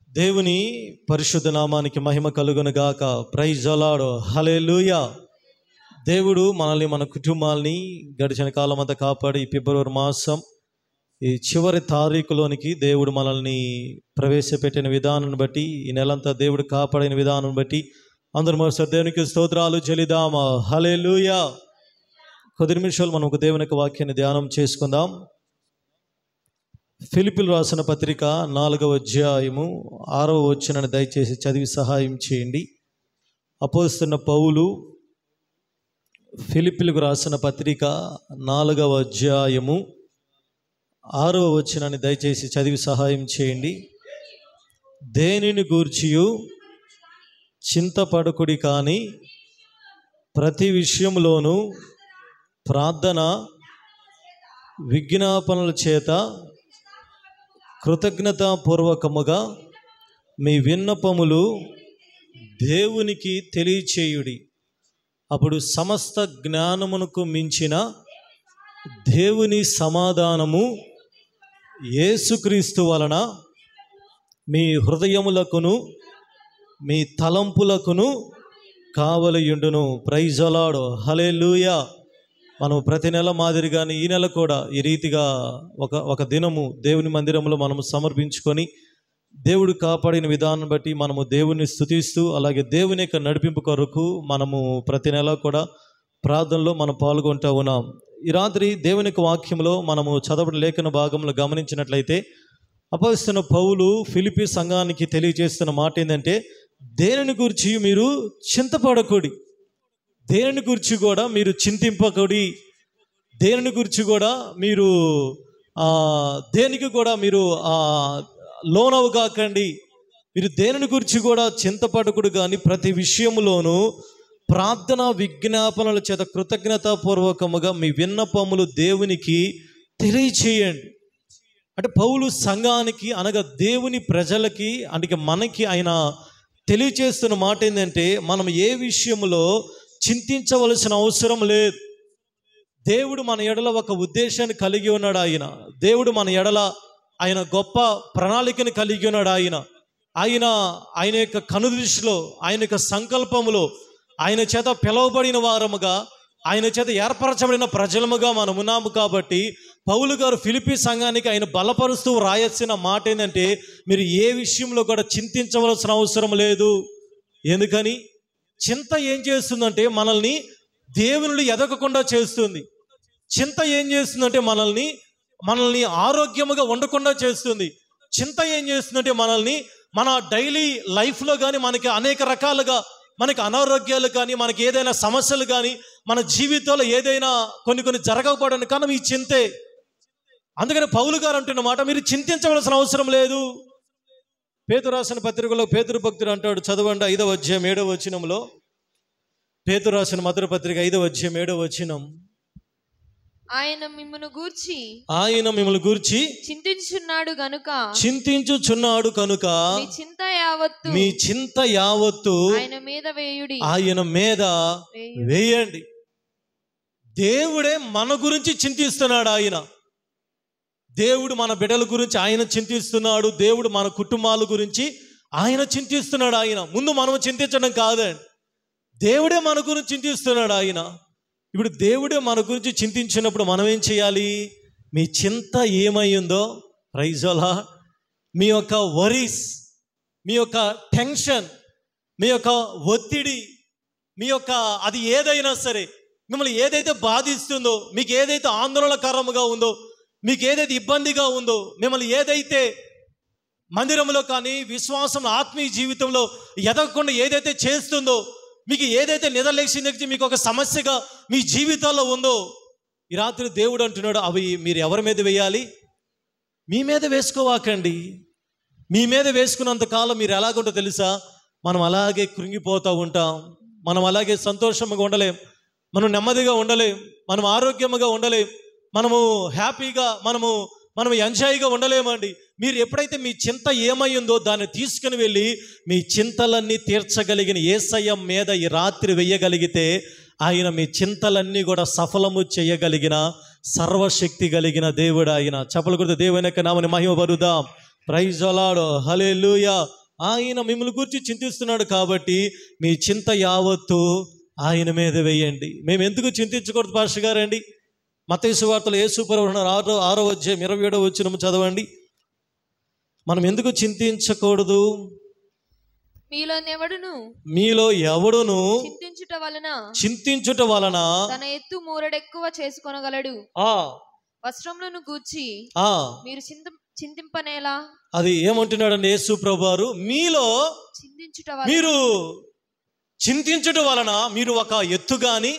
దేవుని పరిశుద్ధ నామానికి మహిమ కలుగును గాక. Praise the Lord. హల్లెలూయా. దేవుడు మనల్ని, మన కుటుంబాల్ని గడిచిన కాలం అంతా కాపాడి ఫిబ్రవరి మాసం ఈ చివరి తారీఖులోనికి దేవుడు మనల్ని ప్రవేశపెట్టిన విధానాన్ని బట్టి, ఈ నెలంతా దేవుడు కాపాడిన విధానం బట్టి అందరూ మరోసారి దేవునికి స్తోత్రాలు చెల్లిద్దామా. హల్లెలూయా. కొద్ది నిమిషాలు మనం ఒక దేవుని యొక్క వాక్యాన్ని ధ్యానం చేసుకుందాం. ఫిలిప్పీయులకు రాసిన పత్రిక 4వ అధ్యాయము 6వ వచనాన్ని దయచేసి చదివి సహాయం చేయండి. అపోస్తలుడైన పౌలు ఫిలిప్పీయులకు రాసిన పత్రిక 4వ అధ్యాయము 6వ వచనాన్ని దయచేసి చదివి సహాయం చేయండి. దేనిని గూర్చియు చింతపడకుడి, కానీ ప్రతి విషయంలోనూ ప్రార్థన విజ్ఞాపనల చేత కృతజ్ఞతాపూర్వకముగా మీ విన్నపములు దేవునికి తెలియచేయుడి. అప్పుడు సమస్త జ్ఞానమునకు మించిన దేవుని సమాధానము యేసుక్రీస్తు వలన మీ హృదయములకును మీ తలంపులకును కావలియుండును. Praise the Lord. హల్లెలూయా. మనం ప్రతి నెల మాదిరిగానే ఈ నెల కూడా ఈ రీతిగా ఒక దినము దేవుని మందిరంలో మనము సమర్పించుకొని దేవుడు కాపాడిన విధానం బట్టి మనము దేవుని స్తుతిస్తూ, అలాగే దేవుని యొక్క నడిపింపు కొరకు మనము ప్రతి నెల కూడా ప్రార్థనలో మనం పాల్గొంటూ ఉన్నాం. ఈ రాత్రి దేవుని యొక్క వాక్యంలో మనము చదవబడిన లేఖన భాగంలో గమనించినట్లయితే అపోస్తలుడైన పౌలు ఫిలిప్పీ సంఘానికి తెలియజేస్తున్న మాట ఏంటంటే, దేనిని గురించి మీరు చింతపడకుడి, దేనిని గురించి కూడా మీరు చింతింపకుడి, దేనిని గురించి కూడా మీరు దేనికి కూడా మీరు లోనవు కాకండి. మీరు దేనిని గురించి కూడా చింతపడకుడు, కానీ ప్రతి విషయంలోనూ ప్రార్థన విజ్ఞాపనల చేత కృతజ్ఞతాపూర్వకముగా మీ విన్నపములు దేవునికి తెలియచేయండి. అంటే పౌలు సంఘానికి అనగా దేవుని ప్రజలకి, అంటే మనకి ఆయన తెలియచేస్తున్న మాట ఏంటంటే, మనం ఏ విషయంలో చింతించవలసిన అవసరం లేదు. దేవుడు మన ఎడల ఒక ఉద్దేశాన్ని కలిగి ఉన్నాడు. దేవుడు మన ఎడల ఆయన గొప్ప ప్రణాళికను కలిగి ఉన్నాడు. ఆయన యొక్క కనుదృష్టిలో, ఆయన యొక్క సంకల్పములో, ఆయన చేత పిలువబడిన వారముగా, ఆయన చేత ఏర్పరచబడిన ప్రజలముగా మనం ఉన్నాము. కాబట్టి పౌలు గారు ఫిలిప్పీ సంఘానికి ఆయన బలపరుస్తూ రాయాల్సిన మాట ఏంటంటే, మీరు ఏ విషయంలో కూడా చింతించవలసిన అవసరం లేదు. ఎందుకని? చింత ఏం చేస్తుందంటే మనల్ని దేవుని ఎదగకుండా చేస్తుంది. చింత ఏం చేస్తుందంటే మనల్ని ఆరోగ్యముగా ఉండకుండా చేస్తుంది. చింత ఏం చేస్తుందంటే మన డైలీ లైఫ్లో కానీ మనకి అనేక రకాలుగా మనకి అనారోగ్యాలు కానీ, మనకి ఏదైనా సమస్యలు కానీ, మన జీవితంలో ఏదైనా కొన్ని జరగకపోవడానికి కారణం ఈ చింతే. అందుకని పౌలు గారు అంటున్న మాట, మీరు చింతించవలసిన అవసరం లేదు. పేతురు రాసిన పత్రికలో పేతురు భక్తుడు అంటాడు, చదవండి 5వ అధ్యాయం 7వ వచనంలో. పేతురు రాసిన మొదటి పత్రిక 5వ అధ్యాయం 7వ వచనం. ఆయన మిమ్మును గూర్చి చింతించుచున్నాడు కనుక మీ చింత యావత్తు ఆయన మీద వేయండి. దేవుడే మన గురించి చింతిస్తున్నాడు. దేవుడు మన బిడ్డల గురించి ఆయన చింతిస్తున్నాడు. దేవుడు మన కుటుంబాల గురించి ఆయన చింతిస్తున్నాడు. ముందు మనం చింతించడం కాదండి, దేవుడే మన గురించి చింతిస్తున్నాడు. ఇప్పుడు దేవుడే మన గురించి చింతించినప్పుడు మనం ఏం చేయాలి? మీ చింత ఏమైందో, ప్రైజ్ ది లార్డ్, మీ యొక్క వరీస్, మీ యొక్క టెన్షన్, మీ యొక్క ఒత్తిడి, మీ యొక్క అది ఏదైనా సరే, మిమ్మల్ని ఏదైతే బాధిస్తుందో, మీకు ఏదైతే ఆందోళనకరంగా ఉందో, మీకు ఏదైతే ఇబ్బందిగా ఉందో, మిమ్మల్ని ఏదైతే మందిరంలో కానీ విశ్వాసం ఆత్మీయ జీవితంలో ఎదగకుండా ఏదైతే చేస్తుందో, మీకు ఏదైతే నిద్రలేచి మీకు ఒక సమస్యగా మీ జీవితాల్లో ఉందో, ఈ రాత్రి దేవుడు అంటున్నాడు, అవి మీరు ఎవరి మీద వేయాలి? మీ మీద వేసుకోవాకండి. మీ మీద వేసుకున్నంతకాలం మీరు ఎలాగుంటో తెలుసా? మనం అలాగే కృంగిపోతూ ఉంటాం, మనం అలాగే సంతోషంగా ఉండలేం, మనం నెమ్మదిగా ఉండలేం, మనం ఆరోగ్యంగా ఉండలేం, మనము హ్యాపీగా మనము ఎంజాయ్గా ఉండలేమండి. మీరు ఎప్పుడైతే మీ చింత ఏమైందో దాన్ని తీసుకుని వెళ్ళి మీ చింతలన్నీ తీర్చగలిగిన యేసయ్య మీద ఈ రాత్రి వెయ్యగలిగితే, ఆయన మీ చింతలన్నీ కూడా సఫలము చేయగలిగిన సర్వశక్తి కలిగిన దేవుడు ఆయన. చప్పలు కొడుతూ దేవుని యొక్క నామమున మహిమ పరుద్దాం. ప్రైజ్ ద లార్డ్, హల్లెలూయా. ఆయన మిమ్మల్ని గురించి చింతిస్తున్నాడు కాబట్టి మీ చింత యావత్తు ఆయన మీద వేయండి. మేము ఎందుకు చింతించకూడదు పాస్టర్ గారండి? మత్తయి సువార్తలో యేసు ప్రభువు 6వ అధ్యాయం 27వ వచనం చదవండి. మనం ఎందుకు చింతించకూడదు? మీలో ఎవడును చింతించుట వలన తన ఎత్తు మూరడెక్కువ చేసుకొనగలడు. వస్త్రములను గూర్చి మీరు చింతింపనేలా? అది ఏమంటున్నాడండి యేసు ప్రభువారు? మీలో మీరు చింతించుట వలన మీరు ఒక ఎత్తు గాని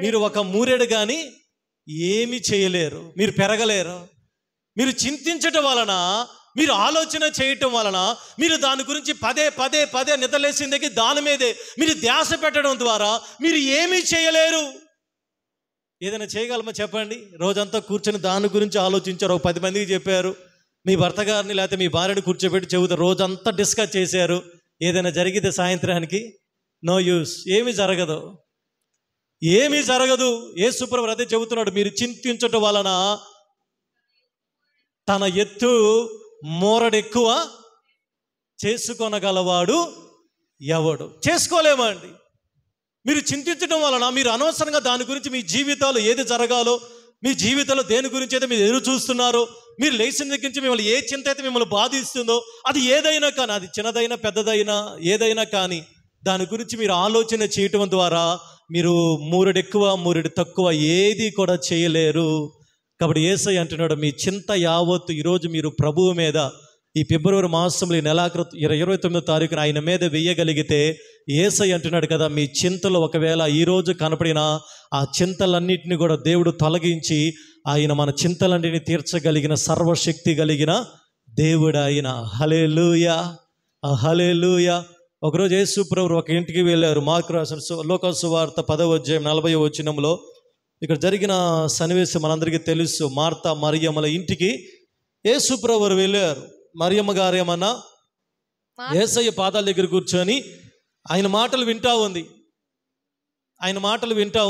మీరు ఒక మూరెడు గాని ఏమి చేయలేరు, మీరు పెరగలేరు. మీరు చింతించటం వలన, మీరు ఆలోచన చేయటం వలన, మీరు దాని గురించి పదే పదే పదే నిద్రలేసిందకి దాని మీదే మీరు ధ్యాస పెట్టడం ద్వారా మీరు ఏమీ చేయలేరు. ఏదైనా చేయగలమా చెప్పండి? రోజంతా కూర్చొని దాని గురించి ఆలోచించారు, ఒక 10 మందికి చెప్పారు, మీ భర్త గారిని లేకపోతే మీ భార్యని కూర్చోబెట్టి చెబుతారు, రోజంతా డిస్కస్ చేశారు, ఏదైనా జరిగితే సాయంత్రానికి నో యూస్, ఏమీ జరగదు, ఏమీ జరగదు. యేసు ప్రభువు అదే చెబుతున్నాడు, మీరు చింతించటం వలన తన ఎత్తు మోరడెక్కువ చేసుకొనగలవాడు ఎవడు? చేసుకోలేమండి. మీరు చింతించడం వలన మీరు అనవసరంగా దాని గురించి మీ జీవితాలు ఏది జరగాలో, మీ జీవితంలో దేని గురించి అయితే మీరు ఎదురు చూస్తున్నారో, మీరు లేచిన దగ్గర నుంచి మిమ్మల్ని ఏ చింత అయితే మిమ్మల్ని బాధిస్తుందో, అది ఏదైనా కానీ, అది చిన్నదైనా పెద్దదైనా ఏదైనా కానీ, దాని గురించి మీరు ఆలోచన చేయటం ద్వారా మీరు మూరెడు ఎక్కువ మూరెడు తక్కువ ఏది కూడా చేయలేరు. కాబట్టి యేసయ్య అంటున్నాడు, మీ చింత యావత్తు ఈరోజు మీరు ప్రభువు మీద ఈ ఫిబ్రవరి మాసంలో ఈ నెలాఖరు 29వ తారీఖున ఆయన మీద వెయ్యగలిగితే, యేసయ్య అంటున్నాడు కదా, మీ చింతలు ఒకవేళ ఈరోజు కనపడినా ఆ చింతలన్నింటినీ కూడా దేవుడు తొలగించి ఆయన మన చింతలన్నిటిని తీర్చగలిగిన సర్వశక్తి కలిగిన దేవుడు ఆయన. హల్లెలూయా, హల్లెలూయా. ఒకరోజు యేసు ప్రభువు ఒక ఇంటికి వెళ్ళారు. మార్కు రాసిన లోకాసు వార్త 10వ అధ్యాయం 40వ వచనంలో ఇక్కడ జరిగిన సన్నివేశం మనందరికీ తెలుసు. మార్తా మరియమ్మల ఇంటికి యేసు ప్రభువు వెళ్ళారు. మరియమ్మ గారు ఏమన్నా యేసయ్య పాదాల దగ్గర కూర్చొని ఆయన మాటలు వింటా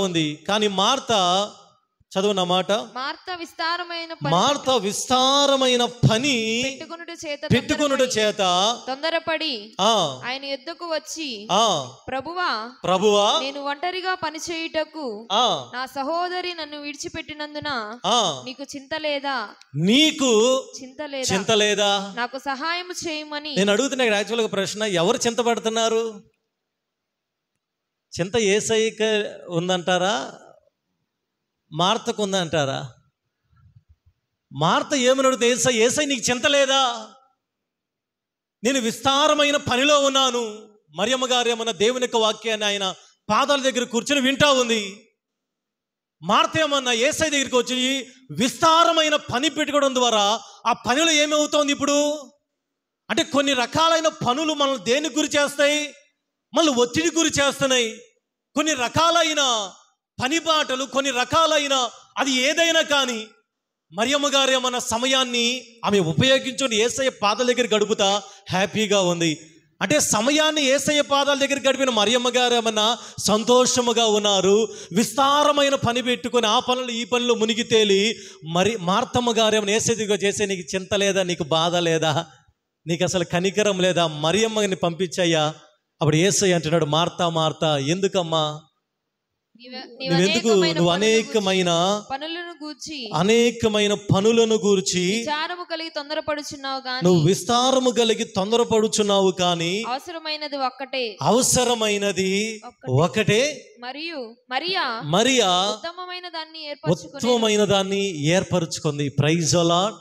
ఉంది. కానీ మార్తా, చదువున మాట, మార్తా విస్తారమైన పని పెట్టుకొనుట చేత తొందరపడి ఆయన యొద్దకు వచ్చి, ప్రభువా నేను ఒంటరిగా పని చేయుటకు నా సహోదరి నన్ను విడిచిపెట్టినందున నీకు చింత లేదా? నాకు సహాయం చేయమని. నేను అడుగుతున్నా యాక్చువల్గా ప్రశ్న, ఎవరు చింతపడుతున్నారు? చింత యేసయ్యకి ఉందంటారా, మార్తకు ఉందంటారా? మార్త ఏమని అడుగుతుంది, యేసయ్య నీకు చింత లేదా? నేను విస్తారమైన పనిలో ఉన్నాను. మరియమ్మ గారు ఏమన్నా దేవుని యొక్క వాక్యాన్ని ఆయన పాదాల దగ్గర కూర్చొని వింటా ఉంది. మార్త ఏమన్నా యేసయ్య దగ్గరికి వచ్చి విస్తారమైన పని పెట్టుకోవడం ద్వారా ఆ పనిలో ఏమవుతోంది ఇప్పుడు అంటే, కొన్ని రకాలైన పనులు మనల్ని దేనికి గురి చేస్తాయి? మళ్ళీ ఒత్తిడి గురి చేస్తున్నాయి. కొన్ని రకాలైన పని బాటలు, కొన్ని రకాలైన అది ఏదైనా కానీ, మరియమ్మ గారు ఏమన్నా సమయాన్ని ఆమె ఉపయోగించుకొని యేసయ్య పాదాల దగ్గర గడుపుతా హ్యాపీగా ఉంది. అంటే సమయాన్ని యేసయ్య పాదాల దగ్గర గడిపిన మరియమ్మ గారు ఏమన్నా సంతోషముగా ఉన్నారు. విస్తారమైన పని పెట్టుకొని ఆ పనులు ఈ పనులు మునిగి తేలి మార్తమ్మ గారు ఏమన్నా యేసయ్య చేసే నీకు చింత లేదా, నీకు బాధ లేదా, నీకు అసలు కనికరం లేదా, మరియమ్మని పంపించయ్యా. అప్పుడు యేసయ్య అంటున్నాడు, మార్తా మార్తా, ఎందుకమ్మా నువ్వు అనేకమైన పనులను గూర్చి నువ్వు విస్తారము కలిగి తొందరపడుచున్నావు, కానీ అవసరమైనది ఒకటే, మరియా ఉత్తమమైన దాన్ని ఏర్పరచుకుంది. Praise the lord.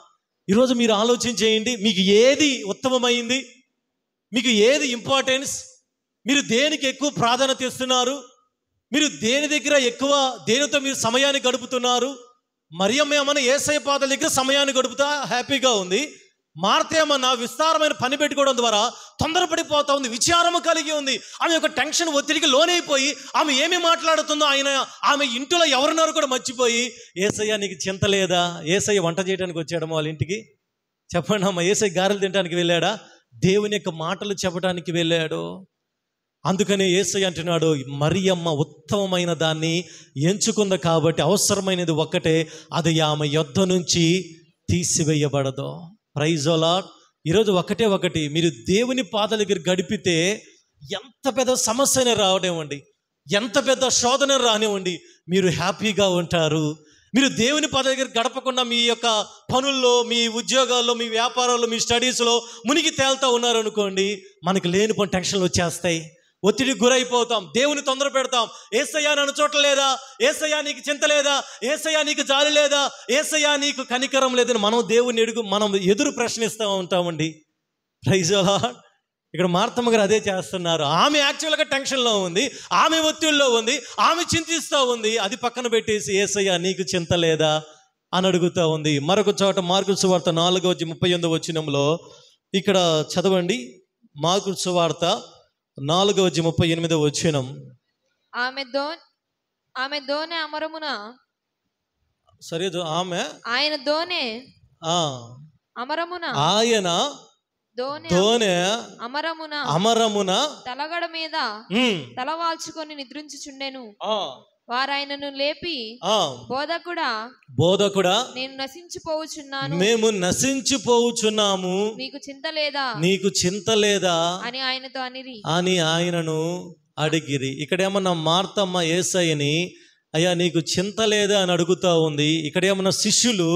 ఈరోజు మీరు ఆలోచించేయండి, మీకు ఏది ఉత్తమమైంది, మీకు ఏది ఇంపార్టెన్స్, మీరు దేనికి ఎక్కువ ప్రాధాన్యత ఇస్తున్నారు, మీరు దేని దగ్గర ఎక్కువ, దేనితో మీరు సమయాన్ని గడుపుతున్నారు? మరియమ్మ ఏమన్నా యేసయ్య పాదాల దగ్గర సమయాన్ని గడుపుతా హ్యాపీగా ఉంది. మార్త ఏమన్నా విస్తారమైన పని పెట్టుకోవడం ద్వారా తొందరపడిపోతా ఉంది, విచారము కలిగి ఉంది. ఆమె యొక్క టెన్షన్ ఒత్తిడికి లోనైపోయి ఆమె ఏమి మాట్లాడుతుందో ఆమె ఇంట్లో ఎవరున్నారో కూడా మర్చిపోయి, యేసయ్య నీకు చింత లేదా? యేసయ్య వంట చేయడానికి వచ్చాడమ్మా వాళ్ళ ఇంటికి? చెప్పండి అమ్మ, యేసయ్య గారెలు తినడానికి వెళ్ళాడా? దేవుని యొక్క మాటలు చెప్పడానికి వెళ్ళాడు. అందుకనే యేసయ్య అంటున్నాడు, మరియమ్మ ఉత్తమమైన దాన్ని ఎంచుకుంది కాబట్టి అవసరమైనది ఒక్కటే, అది ఆమె యొద్ద నుంచి తీసివేయబడదు. Praise the lord. ఈరోజు ఒకటి మీరు దేవుని పాదాల దగ్గర గడిపితే ఎంత పెద్ద సమస్య అయినా రావనివ్వండి, ఎంత పెద్ద శోధన రానివ్వండి, మీరు హ్యాపీగా ఉంటారు. మీరు దేవుని పాదాల దగ్గర గడపకుండా మీ యొక్క పనుల్లో, మీ ఉద్యోగాల్లో, మీ వ్యాపారాల్లో, మీ స్టడీస్లో మునిగి తేలుతూ ఉన్నారు అనుకోండి, మనకు లేనిపోని టెన్షన్లు వచ్చేస్తాయి, ఒత్తిడికి గురైపోతాం, దేవుని తొందర పెడతాం. ఏసయ్యా నన్ను చూడలేదా, ఏసయ్యా నీకు చింత లేదా, ఏసయ్యా నీకు జాలి లేదా, ఏసయ్యా నీకు కనికరం లేదని మనం ఎదురు ప్రశ్నిస్తూ ఉంటామండి. Praise the lord. ఇక్కడ మార్తమ్మ గారు అదే చేస్తున్నారు. ఆమె యాక్చువల్గా టెన్షన్లో ఉంది, ఆమె ఒత్తిడిలో ఉంది, ఆమె చింతిస్తూ ఉంది. అది పక్కన పెట్టేసి యేసయ్యా నీకు చింత లేదా అని అడుగుతూ ఉంది. మరొక చోట మార్కు సువార్త 4:38 ఇక్కడ చదవండి. మార్కు సువార్త 4:38 ఆమె దోనె అమరమున సరే ఆయన దోనె అమరమున ఆయన దోనె అమరమున తలగడ మీద తలవాల్చుకొని నిద్రించుచుండెను. వారాయనను లేపి బోధకుడా నేను మేము నశించిపోవుచున్నాము, నీకు చింత లేదా అని ఆయనను అడిగిరి. ఇక్కడేమన్నా మార్తమ్మ యేసయ్యని అయ్యా నీకు చింత లేదా అని అడుగుతా ఉంది. ఇక్కడేమన్నా శిష్యులు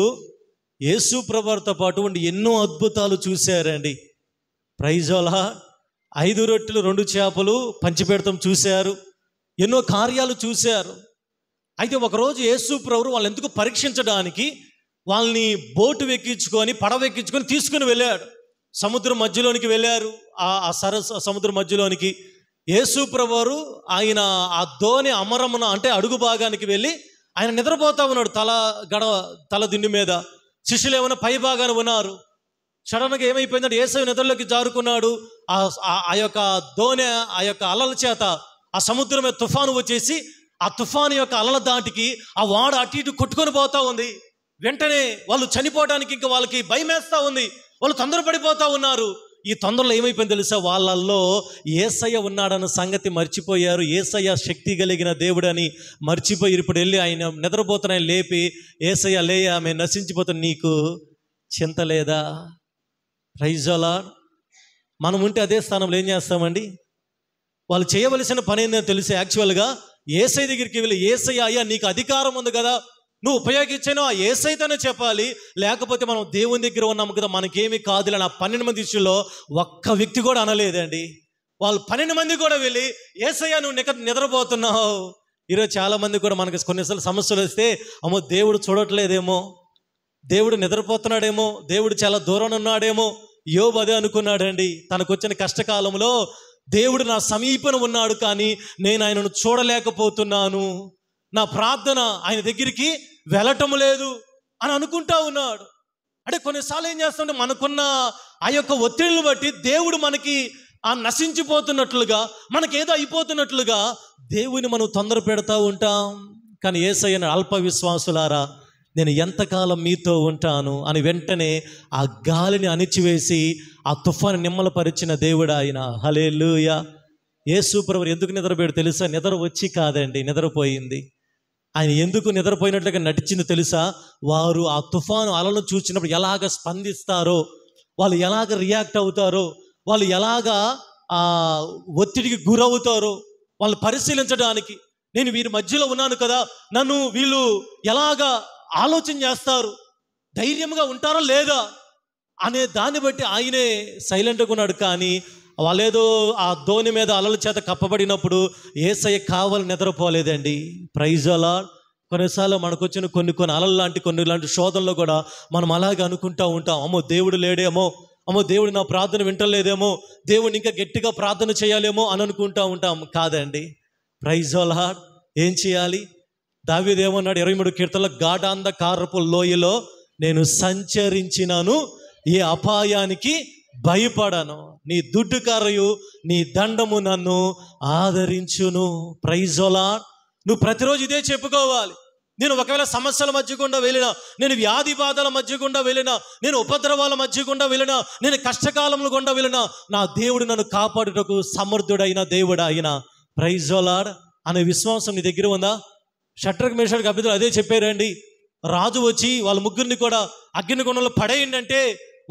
యేసు ప్రభువుతో పాటు ఉండి ఎన్నో అద్భుతాలు చూశారండి. Praise the lord. 5 రొట్టెలు 2 చేపలు పంచిపెడతాం చూశారు, ఎన్నో కార్యాలు చూశారు. అయితే ఒకరోజు యేసు ప్రభువు వాళ్ళని ఎందుకు పరీక్షించడానికి వాళ్ళని బోటు ఎక్కించుకొని, పడవ ఎక్కించుకొని తీసుకుని వెళ్ళాడు. సముద్రం మధ్యలోనికి వెళ్ళారు. ఆ సముద్రం మధ్యలోనికి యేసు ప్రభువు ఆయన ఆ దోణి అమరమున అంటే అడుగు భాగానికి వెళ్ళి ఆయన నిద్రపోతా ఉన్నాడు, తల దిండు మీద. శిష్యులు ఏమైనా పై భాగాన ఉన్నారు. సడన్గా ఏమైపోయిందంటే యేసు నిద్రలోకి జారుకున్నాడు. ఆ యొక్క దోణె ఆ యొక్క అలల చేత ఆ సముద్రం మీద తుఫాను వచ్చేసి ఆ తుఫాను యొక్క అలల దాటికి ఆ వాడ అటు ఇటు కొట్టుకొని పోతా ఉంది. వెంటనే వాళ్ళు చనిపోవడానికి ఇంకా వాళ్ళకి భయం వేస్తూ ఉంది, వాళ్ళు తొందరపడిపోతూ ఉన్నారు. ఈ తొందరలో ఏమైపోయింది తెలుసా, వాళ్ళల్లో యేసయ్య ఉన్నాడన్న సంగతి మర్చిపోయారు. యేసయ్య శక్తి కలిగిన దేవుడని మర్చిపోయి ఇప్పుడు వెళ్ళి ఆయన నిద్రపోతున్నాయని లేపి, యేసయ్య లేయ ఆమె నశించిపోతున్న నీకు చింత లేదా. Praise the lord. మనం ఉంటే అదే స్థానంలో ఏం చేస్తామండి? వాళ్ళు చేయవలసిన పని ఏంటో తెలిసి యాక్చువల్గా యేసయ్య దగ్గరికి వెళ్ళి, యేసయ్య అయ్యా నీకు అధికారం ఉంది కదా, నువ్వు ఉపయోగించానో ఆ యేసయ్యతోనే చెప్పాలి, లేకపోతే మనం దేవుని దగ్గర ఉన్నాము కదా మనకేమీ కాదులే. ఆ 12 మంది శిష్యుల్లో ఒక్క వ్యక్తి కూడా అనలేదండి. వాళ్ళు 12 మంది కూడా వెళ్ళి యేసయ్య నువ్వు నిద్రపోతున్నావు. ఈరోజు చాలామంది కూడా మనకి కొన్నిసార్లు సమస్యలు వస్తే అమ్మో దేవుడు చూడట్లేదేమో, దేవుడు నిద్రపోతున్నాడేమో, దేవుడు చాలా దూరం ఉన్నాడేమో. యోబు అదే అనుకున్నాడండి. తనకు వచ్చిన కష్టకాలంలో దేవుడు నా సమీపన ఉన్నాడు కానీ నేను ఆయనను చూడలేకపోతున్నాను, నా ప్రార్థన ఆయన దగ్గరికి వెళ్ళటం లేదు అని అనుకుంటా ఉన్నాడు. అంటే కొన్నిసార్లు ఏం చేస్తుంటే మనకున్న ఆ యొక్క ఒత్తిడిని బట్టి దేవుడు మనకి ఆ నశించిపోతున్నట్లుగా, మనకేదో అయిపోతున్నట్లుగా దేవుని మనం తొందర పెడతా ఉంటాం. కానీ యేసయ్య అల్ప విశ్వాసులారా నేను ఎంతకాలం మీతో ఉంటాను అని వెంటనే ఆ గాలిని అణిచివేసి ఆ తుఫాను నిమ్మలపరిచిన దేవుడు ఆయన. హల్లెలూయా. యేసు ప్రభువు ఎందుకు నిద్రపోయాడు తెలుసా? నిద్ర వచ్చి కాదండి, నిద్రపోయింది. ఆయన ఎందుకు నిద్రపోయినట్లుగా నటించింది తెలుసా? వారు ఆ తుఫాను అలను చూసినప్పుడు ఎలాగ స్పందిస్తారో, వాళ్ళు ఎలాగ రియాక్ట్ అవుతారో, వాళ్ళు ఎలాగా ఆ ఒత్తిడికి గురవుతారో వాళ్ళు పరిశీలించడానికి, నేను వీరి మధ్యలో ఉన్నాను కదా, నన్ను వీళ్ళు ఎలాగా ఆలోచన చేస్తారు, ధైర్యంగా ఉంటారా లేదా అనే దాన్ని బట్టి ఆయనే సైలెంట్గా ఉన్నాడు. కానీ వాళ్ళేదో ఆ దోణి మీద అలల చేత కప్పబడినప్పుడు యేసయ్య కావాలని నిద్రపోలేదండి. Praise the lord. కొన్నిసార్లు మనకు వచ్చిన కొన్ని అలలు లాంటి శోధనలో కూడా మనం అలాగే అనుకుంటూ ఉంటాం, అమ్మో దేవుడు లేడేమో, అమ్మో దేవుడు నా ప్రార్థన వింటలేదేమో, దేవుడిని ఇంకా గట్టిగా ప్రార్థన చేయాలేమో అని అనుకుంటూ ఉంటాం. కాదండి. Praise the lord. ఏం చేయాలి? దావీదు ఏమన్నాడు 23 కీర్తనలో, గాఢాంధకారపు లోయలో నేను సంచరించినాను, ఏ అపాయానికి భయపడను, నీ దుడ్డు కర్రయు నీ దండము నన్ను ఆదరించును. Praise the lord. నువ్వు ప్రతిరోజు ఇదే చెప్పుకోవాలి. నేను ఒకవేళ సమస్యల మధ్య గుండా వెళ్ళినా, నేను వ్యాధి బాధల మధ్య గుండా వెళ్ళినా, నేను ఉపద్రవాల మధ్య గుండా వెళ్ళినా, నేను కష్టకాలంలో గుండా వెళ్ళినా, నా దేవుడు నన్ను కాపాడుటకు సమర్థుడైన దేవుడు ఆయన. ప్రైజ్ ద లార్డ్ అనే విశ్వాసం నీ దగ్గర ఉందా? షడ్రక్ మేషక్ అబేద్నెగో అదే చెప్పారండి. రాజు వచ్చి వాళ్ళ ముగ్గురిని కూడా అగ్నిగుండంలో పడేయండి అంటే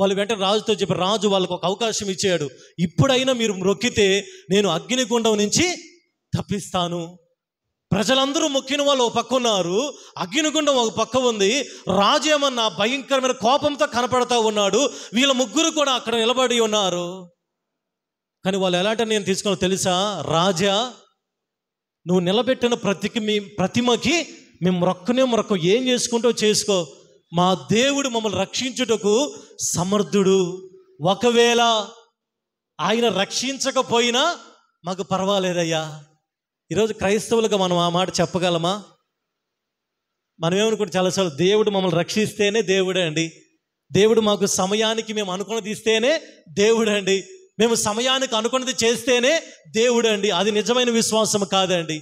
వాళ్ళు వెంటనే రాజుతో చెప్పి రాజు వాళ్ళకు ఒక అవకాశం ఇచ్చాడు. ఇప్పుడైనా మీరు మొక్కితే నేను అగ్నిగుండం నుంచి తప్పిస్తాను. ప్రజలందరూ మొక్కిన వాళ్ళు ఒక పక్క ఉన్నారు, అగ్నిగుండం ఒక పక్క ఉంది. రాజు ఏమన్నా భయంకరమైన కోపంతో కనపడతా ఉన్నాడు. వీళ్ళ ముగ్గురు కూడా అక్కడ నిలబడి ఉన్నారు. కానీ వాళ్ళు ఎలాంటి నేను తీసుకున్నా తెలుసా? రాజా, నువ్వు నిలబెట్టిన ప్రతిమకి మేము మొక్క ఏం చేసుకుంటూ చేసుకో, మా దేవుడు మమ్మల్ని రక్షించుటకు సమర్థుడు. ఒకవేళ ఆయన రక్షించకపోయినా మాకు పర్వాలేదయ్యా. ఈరోజు క్రైస్తవులుగా మనం ఆ మాట చెప్పగలమా? మనం ఏమనుకుంటే చాలాసార్లు దేవుడు మమ్మల్ని రక్షిస్తేనే దేవుడే అండి, దేవుడు మాకు సమయానికి మేము అనుకున్నది ఇస్తేనే దేవుడు అండి, మేము సమయానికి అనుకున్నది చేస్తేనే దేవుడు అండి. అది నిజమైన విశ్వాసం కాదండి.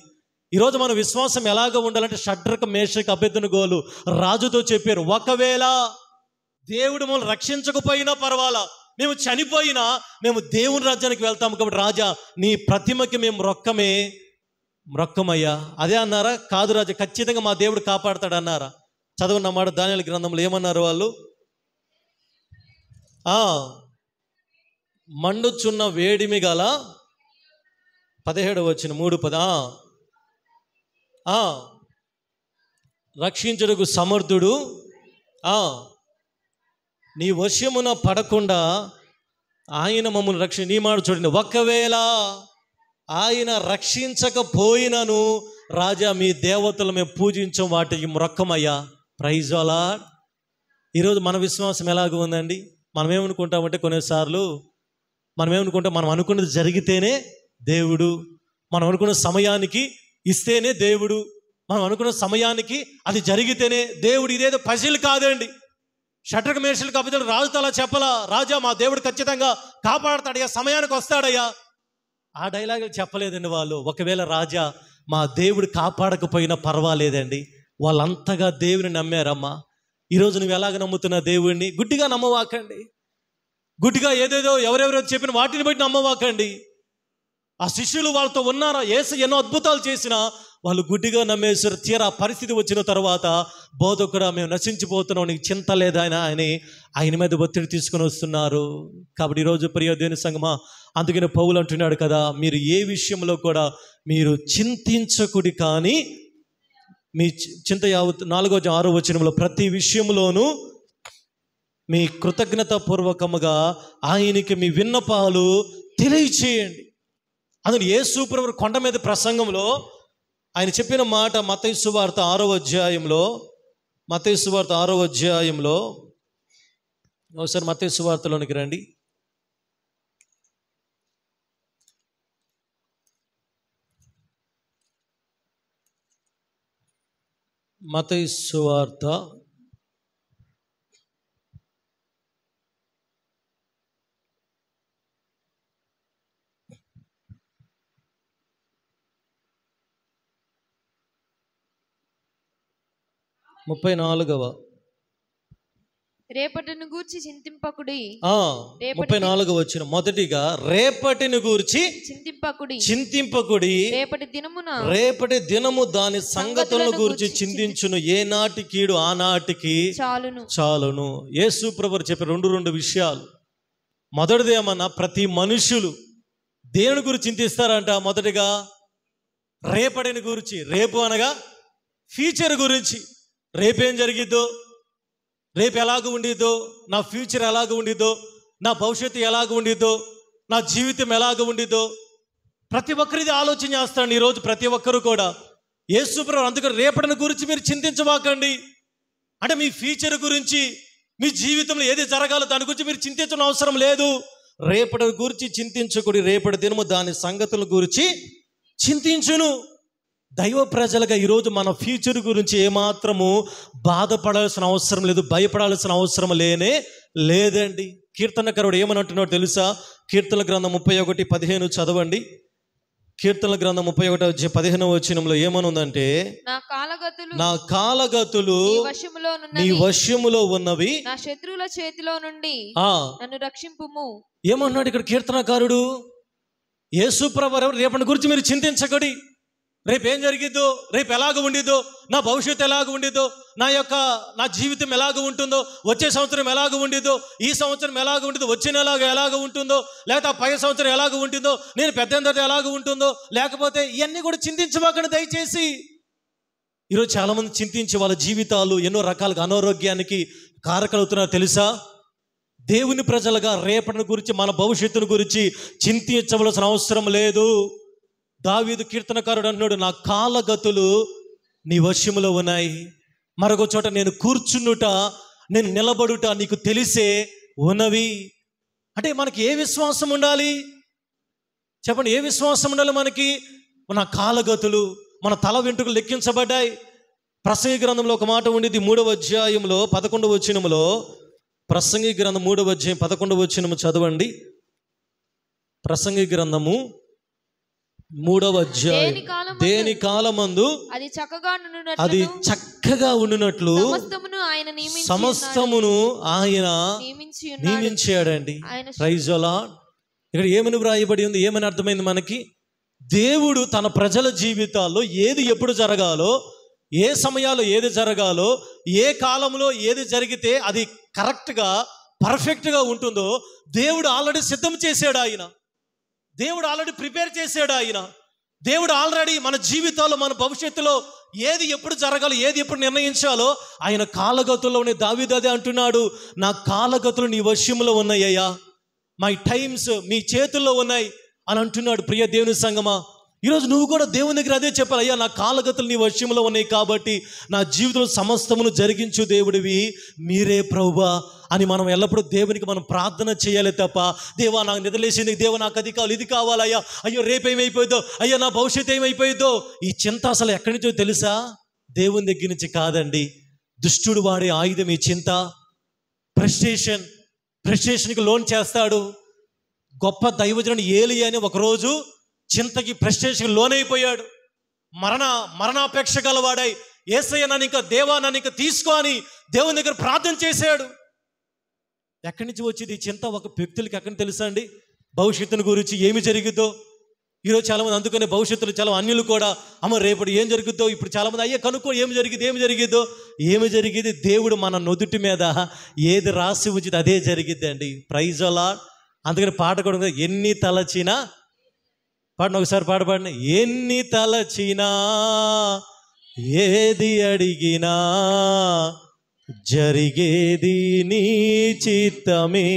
ఈరోజు మన విశ్వాసం ఎలాగ ఉండాలంటే షడ్రక మేషక అబేద్నెగోలు రాజుతో చెప్పారు, ఒకవేళ దేవుడు మమ్మల్ని రక్షించకపోయినా పర్వాలా, మేము చనిపోయినా మేము దేవుని రాజ్యానికి వెళ్తాము. కాబట్టి రాజా, నీ ప్రతిమకి మేము మొక్కమయ్యా. అదే అన్నారా? కాదు రాజా, ఖచ్చితంగా మా దేవుడు కాపాడతాడు అన్నారా? చదవన్నమాట దానియేలు గ్రంథంలో ఏమన్నారు వాళ్ళు? మండుచున్న వేడిమి గల 17వ వచనం 3:10 రక్షించుటకు సమర్థుడు, నీ వశ్యమున పడకుండా ఆయన మమ్మల్ని నీ మాట చూడండి, ఒకవేళ ఆయన రక్షించకపోయినను రాజా మీ దేవతలు మేము పూజించం, వాటికి మొక్కమయ్యా. Praise the lord. ఈరోజు మన విశ్వాసం ఎలాగ ఉందండి? మనం ఏమనుకుంటామంటే కొన్నిసార్లు మనం అనుకున్నది జరిగితేనే దేవుడు, మనం అనుకున్న సమయానికి ఇస్తేనే దేవుడు, మనం అనుకున్న సమయానికి అది జరిగితేనే దేవుడు. ఇదేదో పజిల్ కాదండి. షడ్రక మేషక అబేద్నెగో రాజుతో అలా చెప్పలా, రాజా మా దేవుడు ఖచ్చితంగా కాపాడతాడయ్యా, సమయానికి వస్తాడయ్యా. ఆ డైలాగులు చెప్పలేదండి వాళ్ళు. ఒకవేళ రాజా మా దేవుడు కాపాడకపోయినా పర్వాలేదండి, వాళ్ళంతగా దేవుని నమ్మారమ్మా. ఈరోజు నువ్వు ఎలాగ నమ్ముతున్నా దేవుడిని? గుడ్డిగా నమ్మవాకండి, గుడ్డిగా ఏదేదో ఎవరెవరో చెప్పిన వాటిని బట్టి నమ్మవాకండి. ఆ శిష్యులు వాళ్ళతో ఉన్నారా? యేసు ఎన్నో అద్భుతాలు చేసినా వాళ్ళు గుడ్డిగా నమ్మేశారు. తీరా పరిస్థితి వచ్చిన తర్వాత బోధకుడా మేము నశించిపోతున్నాం, నీకు చింత లేదా ఆయన మీద ఒత్తిడి తీసుకొని వస్తున్నారు. కాబట్టి ఈరోజు ప్రియ దేవుని సంగమా, అందుకని పౌలు అంటున్నాడు కదా, మీరు ఏ విషయంలో కూడా మీరు చింతించకుడి, కానీ మీ చింత 4వ వచనంలో ప్రతి విషయంలోనూ మీ కృతజ్ఞతాపూర్వకముగా ఆయనకి మీ విన్నపాలు తెలియచేయండి. అందులో యేసు ప్రభువు కొండ మీద ప్రసంగంలో ఆయన చెప్పిన మాట మత్తయి సువార్త 6వ అధ్యాయంలో, ఒకసారి మత్తయి సువార్తలోనికి రండి. మత్తయి సువార్త 34వ రేపటిని గూర్చి చింతింపకుడి. 34వ వచనం మొదటిగా రేపటిని గూర్చి చింతింపకుడి, రేపటి దినము దాని సంగతులను గూర్చి చింతించును, ఏ నాటి కీడు ఆ నాటికి చాలును. యేసు ప్రభువు చెప్పే రెండు విషయాలు. మొదటిది ఏమన్నా, ప్రతి మనుషులు దేవుని గురించి చింతిస్తారంట. మొదటిగా రేపటిని గురించి, రేపు అనగా ఫ్యూచర్ గురించి, రేపేం జరిగిద్దో, రేపు ఎలాగ ఉండిద్దో, నా ఫ్యూచర్ ఎలాగ ఉండిద్దో, నా భవిష్యత్తు ఎలాగ ఉండిద్దో, నా జీవితం ఎలాగ ఉండిద్దో, ప్రతి ఒక్కరిది ఆలోచన చేస్తాండి ఈరోజు ప్రతి ఒక్కరు కూడా. యేసు ప్రభువు అందుకని రేపటిని గురించి మీరు చింతించబాకండి. అంటే మీ ఫ్యూచర్ గురించి, మీ జీవితంలో ఏది జరగాలో దాని గురించి మీరు చింతించడం అవసరం లేదు. రేపటి గురించి చింతించకూడదు, రేపటి దినము దాని సంగతుల గురించి చింతించును. దైవ ప్రజలుగా ఈరోజు మన ఫ్యూచర్ గురించి ఏమాత్రము బాధపడాల్సిన అవసరం లేదు, భయపడాల్సిన అవసరం లేదండి. కీర్తనకారుడు ఏమని అంటున్నాడు తెలుసా? కీర్తన గ్రంథం 31:15 చదవండి. కీర్తన గ్రంథం 31:15 వచనంలో ఏమనుందంటే, నా కాలగతులు నీ వశములో ఉన్నవి, నా శత్రువుల చేతిలో నుండి నన్ను రక్షింపుము. ఏమన్నాడు ఇక్కడ కీర్తనకారుడు? యేసు ప్రభువు రేపటి గురించి మీరు చింతించకడి, రేపు ఏం జరిగిద్దో, రేపు ఎలాగ ఉండిద్దో, నా భవిష్యత్తు ఎలాగ ఉండిద్దో, నా జీవితం ఎలాగ ఉంటుందో, వచ్చే సంవత్సరం ఎలాగ ఉండిద్దో, ఈ సంవత్సరం ఎలాగ ఉంటుందో, వచ్చే నెల ఎలాగ ఉంటుందో, లేకపోతే పై సంవత్సరం ఎలాగ ఉంటుందో, నేను పెద్ద తర్వాత ఎలాగ ఉంటుందో, లేకపోతే ఇవన్నీ కూడా చింతించబాకండి దయచేసి. ఈరోజు చాలామంది చింతించి వాళ్ళ జీవితాలు ఎన్నో రకాలుగా అనారోగ్యానికి కారకలవుతున్నారు తెలుసా? దేవుని ప్రజలుగా రేపటిని గురించి, మన భవిష్యత్తును గురించి చింతించవలసిన అవసరం లేదు. దావీదు కీర్తనకారుడు అన్నాడు, నా కాలగతులు నీ వశములో ఉన్నాయి. మరొక చోట, నేను కూర్చున్నుట, నేను నిలబడుట నీకు తెలిసే ఉన్నవి. అంటే మనకి ఏ విశ్వాసం ఉండాలి చెప్పండి? ఏ విశ్వాసం ఉండాలి మనకి? మన కాలగతులు, మన తల వెంట్రుకలు లెక్కించబడ్డాయి. ప్రసంగి గ్రంథంలో ఒక మాట ఉండిద్ది, 3వ అధ్యాయంలో 11వ వచనములో. ప్రసంగి గ్రంథం 3వ అధ్యాయం 11వ వచనము చదవండి. ప్రసంగి గ్రంథము 3వ అధ్యాయం, దేని కాలమందు అది చక్కగా ఉండునట్లు సమస్తమును ఆయన నియమించాడండి. Praise the lord. ఇక్కడ ఏమని వ్రాయబడి ఉంది, ఏమని అర్థమైంది మనకి? దేవుడు తన ప్రజల జీవితాల్లో ఏది ఎప్పుడు జరగాలో, ఏ సమయాల్లో ఏది జరగాలో, ఏ కాలంలో ఏది జరిగితే అది కరెక్ట్గా పర్ఫెక్ట్గా ఉంటుందో దేవుడు ఆల్రెడీ సిద్ధం చేశాడు. దేవుడు ఆల్రెడీ ప్రిపేర్ చేశాడు. దేవుడు ఆల్రెడీ మన జీవితాల్లో, మన భవిష్యత్తులో ఏది ఎప్పుడు జరగాలో, ఏది ఎప్పుడు నిర్ణయించాలో ఆయన కాలగతుల్లోనే. దావీదు అదే అంటున్నాడు, నా కాలగతులు నీ వశంలో ఉన్నాయ్యా, మై టైమ్స్ మీ చేతుల్లో ఉన్నాయి అని అంటున్నాడు. ప్రియ దేవుని సంగమా, ఈరోజు నువ్వు కూడా దేవుని దగ్గర అదే చెప్పాలి, అయ్యా నా కాలగతులు నీ వశంలో ఉన్నాయి కాబట్టి నా జీవితంలో సమస్తమును జరిగించు దేవుడివి మీరే ప్రభువా అని మనం ఎల్లప్పుడూ దేవునికి మనం ప్రార్థన చేయాలి తప్ప, దేవా నాకు నిద్రలేసింది, దేవా నాకు అది కావాలి, ఇది కావాలయ్యా, అయ్యో రేపు ఏమైపోయిద్దో, అయ్యో నా భవిష్యత్తు ఏమైపోయిద్దో, ఈ చింత అసలు ఎక్కడి నుంచో తెలుసా? దేవుని దగ్గర నుంచి కాదండి. దుష్టుడు వాడే ఆయుధం ఈ చింత. ఫ్రస్ట్రేషన్కి లోన్ చేస్తాడు. గొప్ప దైవజనుడు ఏలియా అని ఒకరోజు చింతకి, ఫ్రస్ట్రేషన్కి లోనైపోయాడు. మరణాపేక్ష గలవాడై, యేసయ్య నన్ను ఇంకా, దేవా నన్ను ఇంకా తీసుకో అని దేవుని దగ్గర ప్రార్థన చేశాడు. ఎక్కడి నుంచి వచ్చింది ఈ చింత? ఒక వ్యక్తులకి ఎక్కడి తెలుసా అండి? భవిష్యత్తుని గురించి ఏమి జరిగిద్దో. ఈరోజు చాలామంది అందుకనే భవిష్యత్తులో చాలా అన్యులు కూడా, అమ్మ రేపటి ఏం జరుగుద్దో, ఇప్పుడు చాలామంది అయ్యా కనుక్కో ఏమి జరిగిద్దో. ఏమి జరిగింది? దేవుడు మన నుదుటి మీద ఏది రాసి ఉంచితే అదే జరిగిద్ది అండి. Praise the lord. అందుకని పాట కూడా, ఎన్ని తలచినా, పాడిన ఒకసారి పాడని, ఎన్ని తలచినా ఏది అడిగినా జరిగేది నీ చిత్తమే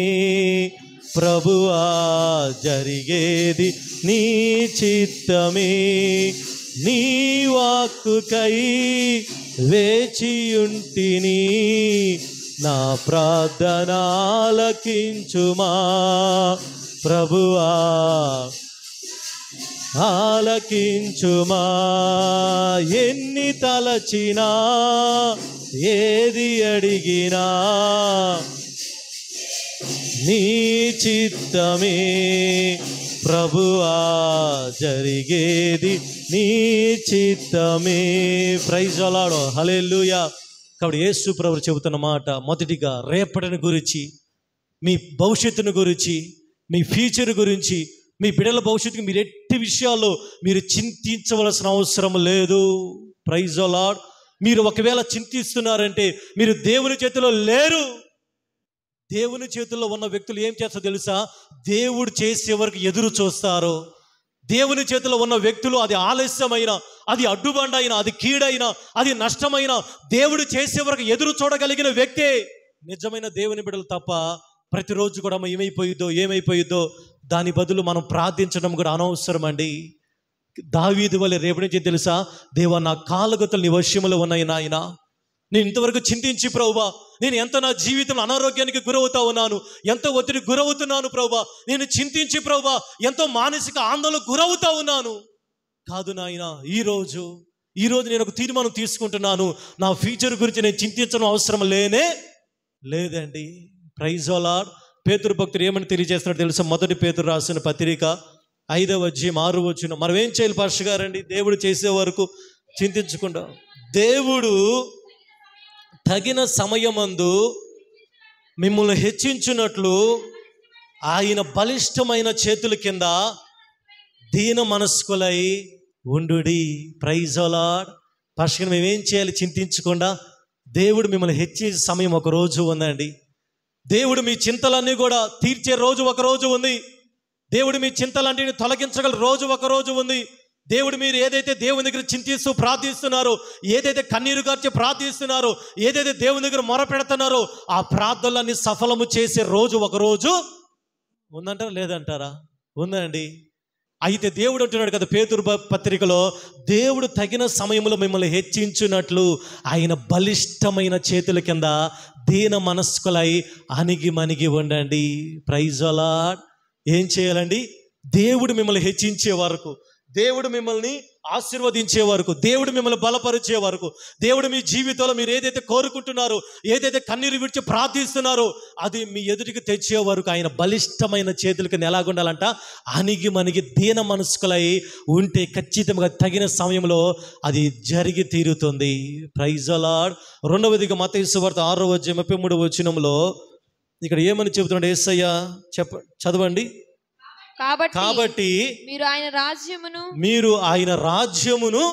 ప్రభువా, జరిగేది నీ చిత్తమే. నీ వాక్కుకై వేచియుంటిని, నా ప్రార్థన ఆలకించుమా ప్రభువా, ఆలకించుమా. ఎన్ని తలచినా ఏది అడిగినా నీ చిత్తమే ప్రభువా, జరిగేది నీ చిత్తమే. Praise the Lord. హల్లెలూయా. కాబట్టి యేసు ప్రభువు చెబుతున్న మాట, మొదటిగా రేపటిని గురించి, మీ భవిష్యత్తును గురించి, మీ ఫ్యూచర్ గురించి, మీ బిడ్డల భవిష్యత్తుకి మీరు ఎట్టి విషయాల్లో మీరు చింతించవలసిన అవసరం లేదు. Praise the lord. మీరు ఒకవేళ చింతిస్తున్నారంటే మీరు దేవుని చేతిలో లేరు. దేవుని చేతుల్లో ఉన్న వ్యక్తులు ఏం చేస్తారో తెలుసా? దేవుడు చేసే వరకు ఎదురు చూస్తారు. దేవుని చేతిలో ఉన్న వ్యక్తులు, అది ఆలస్యమైన, అది అడ్డుబండైనా, అది కీడైనా, అది నష్టమైన, దేవుడు చేసే వరకు ఎదురు చూడగలిగిన వ్యక్తే నిజమైన దేవుని బిడ్డలు తప్ప ప్రతిరోజు కూడా ఏమైపోయిద్దో దాని బదులు మనం ప్రార్థించడం కూడా అనవసరం అండి. దావీదు వలె రేపటి నుంచి తెలుసా, దేవా నా కాలగతులు నీ వశములో ఉన్నాయి నాయన, నేను ఇంతవరకు చింతించి ప్రభువా, నేను ఎంత నా జీవితంలో అనారోగ్యానికి గురవుతా ఉన్నాను, ఎంతో ఒత్తిడికి గురవుతున్నాను ప్రభువా, నేను చింతించి ప్రభువా ఎంతో మానసిక ఆందోళనకు గురవుతా ఉన్నాను. కాదు నాయన, ఈరోజు నేను ఒక తీర్మానం తీసుకుంటున్నాను, నా ఫ్యూచర్ గురించి నేను చింతించడం అవసరం లేదండి. Praise the lord. పేతురు భక్తుడు ఏమని తెలియజేస్తున్నాడు తెలుసా? మొదటి పేతురు రాసిన పత్రిక 5వ అధ్యాయం 6వ వచనం. మనం ఏం చేయాలి పాస్టర్ గారండి? దేవుడు చేసే వరకు చింతించకుండా, దేవుడు తగిన సమయమందు మిమ్మల్ని హెచ్చించున్నట్లు ఆయన బలిష్టమైన చేతుల కింద దీన మనస్కులై ఉండుడి. Praise the lord. పాస్టర్ మేమేం చేయాలి చింతించకుండా? దేవుడు మిమ్మల్ని హెచ్చించే సమయం ఒక రోజు ఉందండి. దేవుడు మీ చింతలన్నీ కూడా తీర్చే రోజు ఒక రోజు ఉంది. దేవుడు మీ చింతలన్నిటిని తొలగించగల రోజు ఒక రోజు ఉంది. దేవుడు మీరు ఏదైతే దేవుని దగ్గర చింతిస్తూ ప్రార్థిస్తున్నారో, ఏదైతే కన్నీరు కార్చి ప్రార్థిస్తున్నారో, ఏదైతే దేవుని దగ్గర మొర పెడుతున్నారో ఆ ప్రార్థనలన్నీ సఫలము చేసే రోజు ఒక రోజు ఉందంటారా లేదంటారా? ఉందండి. అయితే దేవుడు అంటున్నాడు కదా పేతురు పత్రికలో, దేవుడు తగిన సమయంలో మిమ్మల్ని హెచ్చించున్నట్లు ఆయన బలిష్టమైన చేతుల కింద దీన మనస్కులై అణిగి మణిగి ఉండండి. Praise the lord. ఏం చేయాలండి? దేవుడు మిమ్మల్ని హెచ్చించే వరకు, దేవుడు మిమ్మల్ని ఆశీర్వదించే వరకు, దేవుడు మిమ్మల్ని బలపరిచే వరకు, దేవుడు మీ జీవితంలో మీరు ఏదైతే కోరుకుంటున్నారో, ఏదైతే కన్నీరు విడిచి ప్రార్థిస్తున్నారో అది మీ ఎదుటికి తెచ్చే వరకు ఆయన బలిష్టమైన చేతులకి ఎలాగుండాలంట? అణిగి మణిగి దీన మనస్కులై ఉంటే ఖచ్చితంగా తగిన సమయంలో అది జరిగి తీరుతుంది. Praise the lord. రెండవదిగా మత్తయి సువార్త 6:33 ఇక్కడ ఏమని చెబుతున్నాడు యేసయ్య? చదవండి. కాబట్టి మీరు ఆయన రాజ్యమును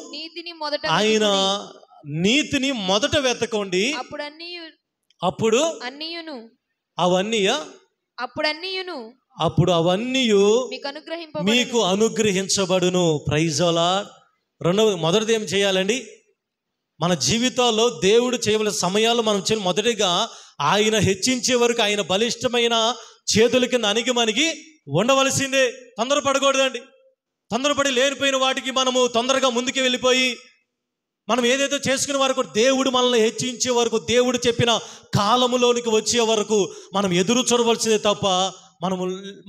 నీతిని మొదట వెతకండి, అప్పుడు అవన్నీ మీకు అనుగ్రహించబడును. Praise the lord. మొదటిది ఏం చేయాలండి? మన జీవితాల్లో దేవుడు చేయవలసిన సమయాలు మనం మొదటిగా ఆయన హెచ్చించే వరకు ఆయన బలిష్టమైన చేతుల కింద అణిగి మణిగి ఉండవలసిందే. తొందరపడకూడదండి. తొందరపడి లేనిపోయిన వాటికి మనము తొందరగా ముందుకు వెళ్ళిపోయి మనం ఏదైతే చేసుకునే వరకు, దేవుడు మనల్ని హెచ్చించే వరకు, దేవుడు చెప్పిన కాలములోనికి వచ్చే వరకు మనం ఎదురు చూడవలసిందే తప్ప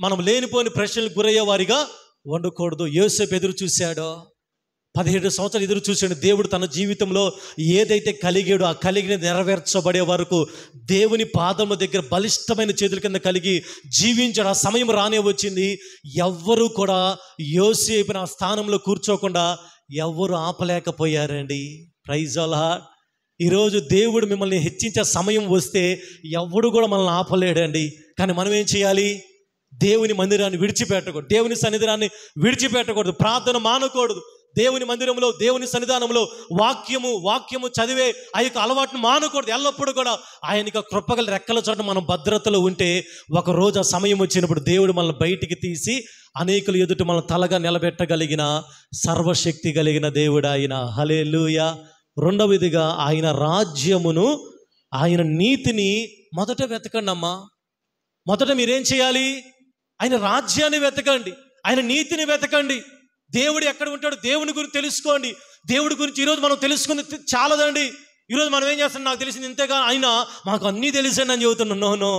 మనం లేనిపోయిన ప్రశ్నలకు గురయ్యే వారిగా ఉండకూడదు. యోసేపు ఎదురు చూశాడో, 17 సంవత్సరాలు ఎదురు చూశాడు. దేవుడు తన జీవితంలో ఏదైతే కలిగాడో ఆ కలిగిన నెరవేర్చబడే వరకు దేవుని పాదముల దగ్గర బలిష్టమైన చేతుల కింద కలిగి జీవించాడు. ఆ సమయం రానే వచ్చింది. ఎవ్వరూ కూడా యోసేపుని ఆ స్థానంలో కూర్చోకుండా ఎవ్వరు ఆపలేకపోయారండి. Praise the lord. ఈరోజు దేవుడు మిమ్మల్ని హెచ్చించే సమయం వస్తే ఎవడు కూడా మనల్ని ఆపలేడండి. కానీ మనం ఏం చేయాలి? దేవుని మందిరాన్ని విడిచిపెట్టకూడదు, దేవుని సన్నిధానాన్ని విడిచిపెట్టకూడదు, ప్రార్థన మానకూడదు. దేవుని మందిరంలో, దేవుని సన్నిధానంలో వాక్యము చదివే ఆ యొక్క అలవాటును మానకూడదు. ఎల్లప్పుడూ కూడా ఆయనకి కృపగల రెక్కల చోట మనం భద్రతలో ఉంటే ఒక రోజు ఆ సమయం వచ్చినప్పుడు దేవుడు మనల్ని బయటికి తీసి అనేకులు ఎదుట మనల్ని తలగా నిలబెట్టగలిగిన సర్వశక్తి కలిగిన దేవుడు ఆయన. హల్లెలూయా. రెండవదిగా ఆయన రాజ్యమును, ఆయన నీతిని మొదట వెతకండి అమ్మా. మొదట మీరేం చేయాలి? ఆయన రాజ్యాన్ని వెతకండి, ఆయన నీతిని వెతకండి. దేవుడు ఎక్కడ ఉంటాడు? దేవుని గురించి తెలుసుకోండి. దేవుడి గురించి ఈరోజు మనం తెలుసుకుని చాలదండి. ఈరోజు మనం ఏం చేస్తున్నాం? నాకు తెలిసింది ఇంతేగా, అయినా మాకు అన్నీ తెలిసండి అని చెబుతున్నాం. నో,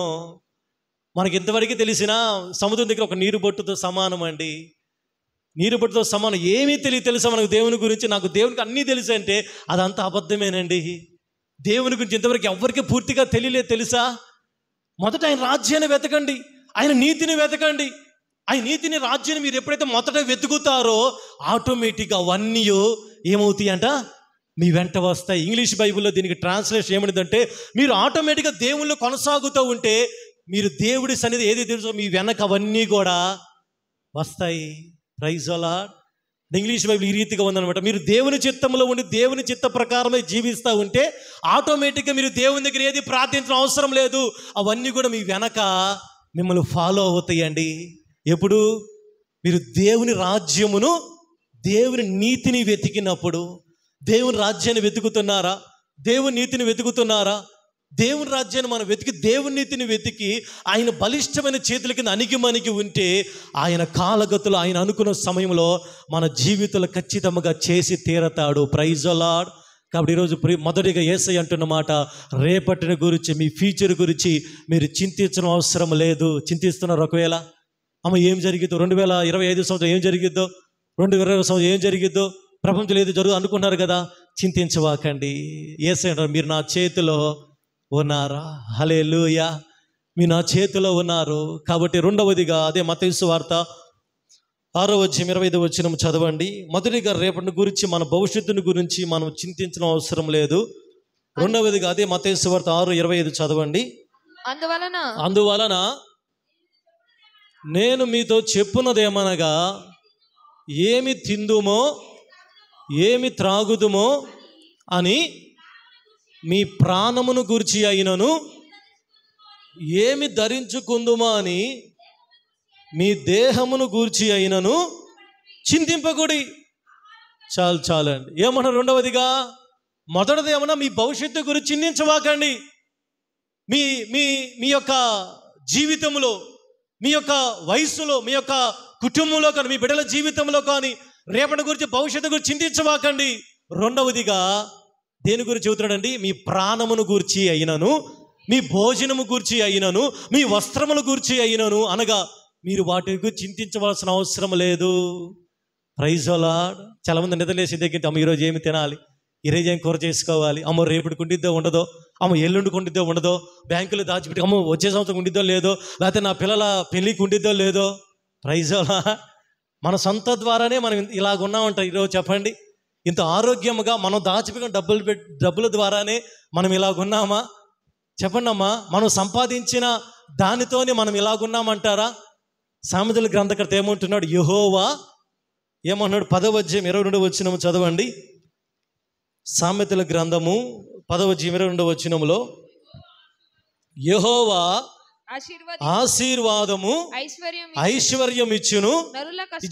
మనకి ఇంతవరకు తెలిసినా సముద్రం దగ్గర ఒక నీరు బొట్టుతో సమానం అండి. నీరు బొట్టుతో సమానం. ఏమీ తెలుసా మనకు దేవుని గురించి? నాకు దేవునికి అన్నీ తెలుసు అంటే అదంతా అబద్ధమేనండి. దేవుని గురించి ఇంతవరకు ఎవరికి పూర్తిగా తెలియలేదు తెలుసా? మొదట ఆయన రాజ్యాన్ని వెతకండి, ఆయన నీతిని వెతకండి. ఆయన నీతిని, రాజ్యాన్ని మీరు ఎప్పుడైతే మొదట వెతుకుతారో ఆటోమేటిక్గా అవన్నీ ఏమవుతాయి అంట? మీ వెంట వస్తాయి. ఇంగ్లీష్ బైబిల్లో దీనికి ట్రాన్స్లేషన్ ఏమనిదంటే, మీరు ఆటోమేటిక్గా దేవుళ్ళు కొనసాగుతూ ఉంటే మీరు దేవుడి సన్నిధి ఏది తెలుసో మీ వెనక అవన్నీ కూడా వస్తాయి. Praise the lord. English Bible ఈ రీతిగా ఉందనమాట. మీరు దేవుని చిత్తంలో ఉండి దేవుని చిత్త ప్రకారమే జీవిస్తూ ఉంటే ఆటోమేటిక్గా మీరు దేవుని దగ్గర ఏది ప్రార్థించడం అవసరం లేదు. అవన్నీ కూడా మీ వెనక మిమ్మల్ని ఫాలో అవుతాయండి. ఎప్పుడు? మీరు దేవుని రాజ్యమును, దేవుని నీతిని వెతికినప్పుడు. దేవుని రాజ్యాన్ని వెతుకుతున్నారా? దేవుని నీతిని వెతుకుతున్నారా? దేవుని రాజ్యాన్ని మనం వెతికి, దేవుని నీతిని వెతికి ఆయన బలిష్టమైన చేతుల కింద అణిగి మణిగి ఉంటే ఆయన కాలగతులు, ఆయన అనుకున్న సమయంలో మన జీవితంలో ఖచ్చితంగా చేసి తీరతాడు. Praise the lord. కాబట్టి ఈరోజు మొదటిగా యేసయ్య అంటున్న మాట, రేపటిని గురించి, మీ ఫ్యూచర్ గురించి మీరు చింతించడం అవసరం లేదు. చింతిస్తున్నారు ఒకవేళ, అమ్మ ఏం జరిగిద్దో, 2025 సంవత్సరం ఏం జరిగిద్దో, 2020 సంవత్సరం ఏం జరిగిద్దో, ప్రపంచంలో ఏదో జరుగు అనుకున్నారు కదా, చింతించవాకండి. యేసయ్య అంటారు, మీరు నా చేతిలో ఉన్నారా? హల్లెలూయా. మీరు నా చేతిలో ఉన్నారు. కాబట్టి రెండవదిగా అదే మత్తయి సువార్త 6:25 చదవండి. మొదటిగా రేపటి గురించి, మన భవిష్యత్తుని గురించి మనం చింతించడం అవసరం లేదు. రెండవదిగా అదే మత్తయి సువార్త 6:25 చదవండి. అందువలన నేను మీతో చెప్పున్నదేమనగా, ఏమి తిందుమో ఏమి త్రాగుదుమో అని మీ ప్రాణమును గూర్చి అయినను, ఏమి ధరించుకుందుమో అని మీ దేహమును గూర్చి అయినను చింతింపకుడి. చాలండి. ఏమన్నా రెండవదిగా, మొదటిది ఏమన్నా మీ భవిష్యత్తు గురించి చింతించవాకండి. మీ మీ మీ యొక్క జీవితంలో, మీ యొక్క వయస్సులో, మీ యొక్క కుటుంబంలో కానీ, మీ బిడ్డల జీవితంలో కానీ రేపటి గురించి, భవిష్యత్తు గురించి చింతించవాకండి. రెండవదిగా దేని గురించి చెబుతున్నాడండి? మీ ప్రాణమును గూర్చి అయినను, మీ భోజనము గూర్చి అయినను, మీ వస్త్రముల గూర్చి అయినను, అనగా మీరు వాటి గురించి చింతించవలసిన అవసరం లేదు. Praise the lord. చాలామంది నిద్రలేసి దగ్గర, అమ్మ ఈరోజు ఏమి తినాలి, ఈరోజు ఏం కూర చేసుకోవాలి, అమ్మో రేపటికి ఉండిద్దో ఉండదో, అమ్మ ఎల్లుండికి ఉండిద్దో ఉండదో, బ్యాంకులో దాచిపెట్టి అమ్మో వచ్చే సంవత్సరం ఉండిద్దో లేదో, లేకపోతే నా పిల్లల పెళ్ళికి ఉండిద్దో లేదో. Praise the lord. మన సొంత ద్వారానే మనం ఇలాగున్నామంట. ఈరోజు చెప్పండి, ఇంత ఆరోగ్యముగా మనం దాచిపెట్టిన డబ్బుల ద్వారానే మనం ఇలాగున్నామా? చెప్పండి అమ్మా. మనం సంపాదించిన దానితోనే మనం ఇలాగున్నామంటారా? సామెతల గ్రంథకర్త ఏమంటున్నాడు? యెహోవా ఏమన్నాడు? 10వ అధ్యాయం 22వ వచనం చదవండి. సామెతల గ్రంథము 10వ అధ్యాయం 22వ వచనములో, యెహోవా ఆశీర్వాదము ఐశ్వర్యం ఇచ్చును.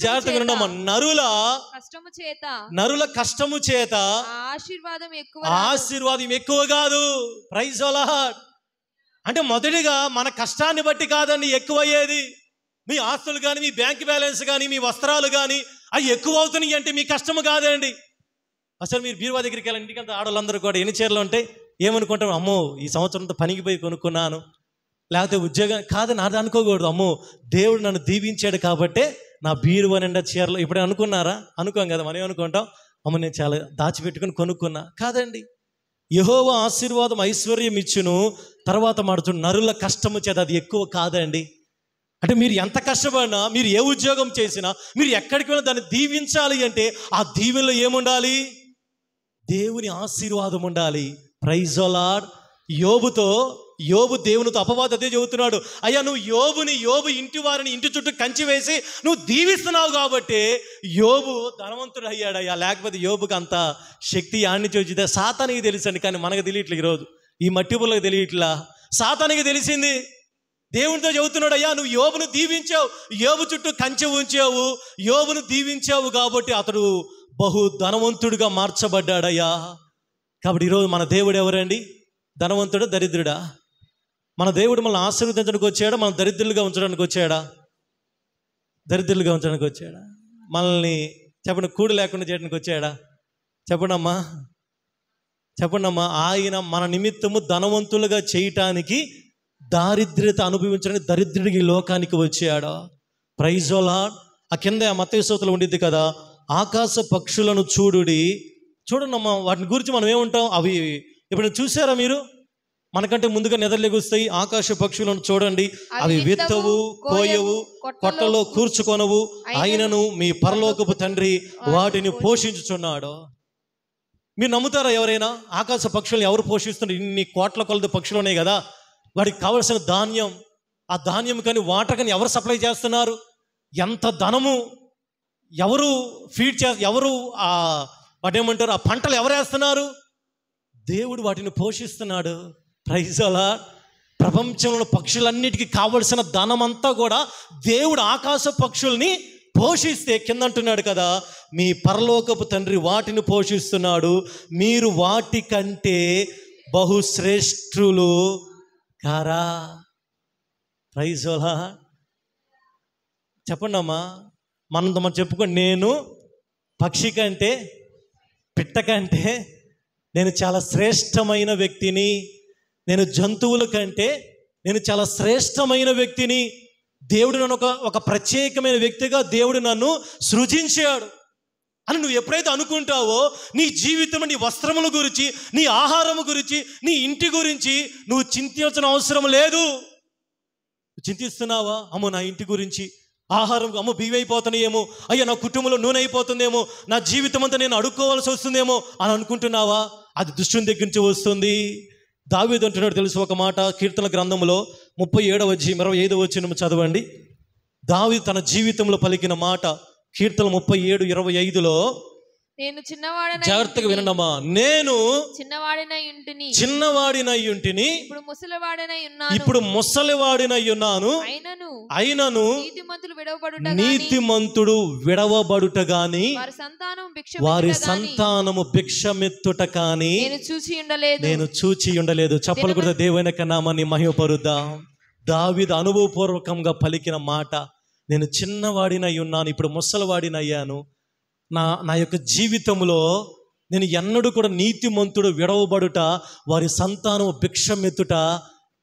జాగ్రత్తగా నరుల కష్టము చేత ఆశీర్వాదం ఎక్కువ కాదు. Praise the lord. అంటే మొదటిగా మన కష్టాన్ని బట్టి కాదండి ఎక్కువ అయ్యేది. మీ ఆస్తులు కానీ, మీ బ్యాంక్ బ్యాలెన్స్ కానీ, మీ వస్త్రాలు కానీ అవి ఎక్కువ అవుతున్నాయి అంటే మీ కష్టము కాదండి. అసలు మీరు బీరువా దగ్గరికి వెళ్ళండి, ఇంటికంతా ఆడవాళ్ళందరూ కూడా ఎన్ని చీరలు ఉంటాయి, ఏమనుకుంటాం? అమ్మో ఈ సంవత్సరంతో పనికి పోయి కొనుక్కున్నాను, లేకపోతే ఉద్యోగం కాదు నాది అనుకోకూడదు. అమ్మో దేవుడు నన్ను దీవించాడు కాబట్టే నా బీరువా నిండా చీరలు. ఇప్పుడు అనుకున్నారా? అనుకోం కదా. మనం ఏమనుకుంటాం? అమ్మ నేను చాలా దాచిపెట్టుకుని కొనుక్కున్నా. కాదండి. యెహోవా ఆశీర్వాదం ఐశ్వర్యం ఇచ్చును. తర్వాత మాడుతున్న నరుల కష్టము చేత అది ఎక్కువ కాదండి. అంటే మీరు ఎంత కష్టపడినా, మీరు ఏ ఉద్యోగం చేసినా, మీరు ఎక్కడికి వెళ్ళినా దాన్ని దీవించాలి అంటే ఆ దీవెనలో ఏముండాలి? దేవుని ఆశీర్వాదం ఉండాలి. Praise the lord. యోబు దేవునితో అపవాది అదే చెబుతున్నాడు, అయ్యా నువ్వు యోబు ఇంటి వారిని ఇంటి చుట్టూ కంచి వేసి నువ్వు దీవిస్తున్నావు కాబట్టి యోబు ధనవంతుడు అయ్యాడయ్యా. లేకపోతే యోబుకి అంత శక్తి ఆడిని చూచితే సాతానికి తెలుసండి, కానీ మనకు తెలియట్లేదు. ఈరోజు ఈ మట్టి పుల్లకు తెలియట్లా, సాతానికి తెలిసింది. దేవునితో చెబుతున్నాడు, అయ్యా నువ్వు యోబును దీవించావు, యోబు చుట్టూ కంచె ఉంచావు, యోబును దీవించావు కాబట్టి అతడు బహు ధనవంతుడిగా మార్చబడ్డాడయ్యా. కాబట్టి ఈరోజు మన దేవుడు ఎవరండి? ధనవంతుడా దరిద్రుడా? మన దేవుడు మనల్ని ఆశీర్వదించడానికి వచ్చాడా? మనం దరిద్రులుగా ఉంచడానికి వచ్చాడా? దరిద్రులుగా ఉంచడానికి వచ్చాడా? మనల్ని చెప్పండి కూడు లేకుండా చేయడానికి వచ్చాడా? చెప్పండమ్మా, చెప్పండమ్మా. ఆయన మన నిమిత్తము ధనవంతులుగా చేయటానికి, దారిద్ర్యత అనుభవించడానికి దరిద్రుడికి ఈ లోకానికి వచ్చాడా? Praise the lord. ఆ కింద మత్తయి సువార్తలో ఉండిద్ది కదా, ఆకాశ పక్షులను చూడండమ్మా. వాటిని గురించి మనం ఏముంటాం? అవి ఇప్పుడు చూసారా మీరు? మనకంటే ముందుగా నిద్రలేగుస్తాయి. ఆకాశ పక్షులను చూడండి, అవి విత్తవు, కోయవు, కొట్టలో కూర్చుకొనవు, ఆయనను మీ పరలోకపు తండ్రి వాటిని పోషించుచున్నాడు. మీరు నమ్ముతారా? ఎవరైనా ఆకాశ పక్షులను ఎవరు పోషిస్తున్నారు? ఇన్ని కోట్ల కొలది పక్షులు ఉన్నాయి కదా, వాడికి కావలసిన ధాన్యం, ఆ ధాన్యం కానీ వాటర్ కానీ ఎవరు సప్లై చేస్తున్నారు? ఎంత ధనము ఎవరు ఫీడ్ ఎవరు వాటి ఏమంటారు, ఆ పంటలు ఎవరు వేస్తున్నారు? దేవుడు వాటిని పోషిస్తున్నాడు. Praise the lord. ప్రపంచంలో పక్షులన్నిటికీ కావలసిన ధనమంతా కూడా దేవుడు ఆకాశ పక్షుల్ని పోషిస్తే, కింద అంటున్నాడు కదా, మీ పరలోకపు తండ్రి వాటిని పోషిస్తున్నాడు, మీరు వాటికంటే బహుశ్రేష్ఠులు కారా? Praise the lord. చెప్పండి అమ్మా, మనం చెప్పుకోండి, నేను పక్షి కంటే, పిట్ట కంటే నేను చాలా శ్రేష్టమైన వ్యక్తిని, నేను జంతువుల కంటే నేను చాలా శ్రేష్టమైన వ్యక్తిని, దేవుడు నన్ను ఒక ప్రత్యేకమైన వ్యక్తిగా దేవుడు నన్ను సృజించాడు అని నువ్వు ఎప్పుడైతే అనుకుంటావో, నీ జీవితం, నీ వస్త్రముల గురించి, నీ ఆహారము గురించి, నీ ఇంటి గురించి నువ్వు చింతించిన అవసరం లేదు. చింతిస్తున్నావా? అమ్మో నా ఇంటి గురించి, ఆహారం, అమ్మో బియ్యం అయిపోతున్నాయేమో, అయ్యో నా కుటుంబంలో నూనె అయిపోతుందేమో, నా జీవితం అంతా నేను అడుక్కోవాల్సి వస్తుందేమో అని అనుకుంటున్నావా? అది దుష్టుని దగ్గర నుంచి వస్తుంది. దావీదు అంటున్నాడు తెలుసు ఒక మాట, కీర్తన గ్రంథంలో 37వ అధ్యాయం 25వ వచనం చదవండి. దావీదు తన జీవితంలో పలికిన మాట, కీర్తన 37:25లో, నేను చిన్నవాడనై, జాగ్రత్తగా వినండమ్మా, నేను చిన్నవాడినై ఉంటిని, ఇప్పుడు ముసలివాడినై ఉన్నాను, అయినను నీతిమంతుడు విడవబడుట గాని వారి సంతానము భిక్షమెత్తుట కాని నేను చూచి ఉండలేదు. చప్పలు కూడా దేవుని నామాన్ని మహిమపరుద్దాం. దావీదు అనుభవపూర్వకంగా పలికిన మాట, నేను చిన్నవాడినై ఉన్నాను, ఇప్పుడు ముసలివాడినయ్యాను. నా యొక్క జీవితంలో నేను ఎన్నడూ కూడా నీతిమంతుడు విడవబడుట వారి సంతానం భిక్షమెత్తుట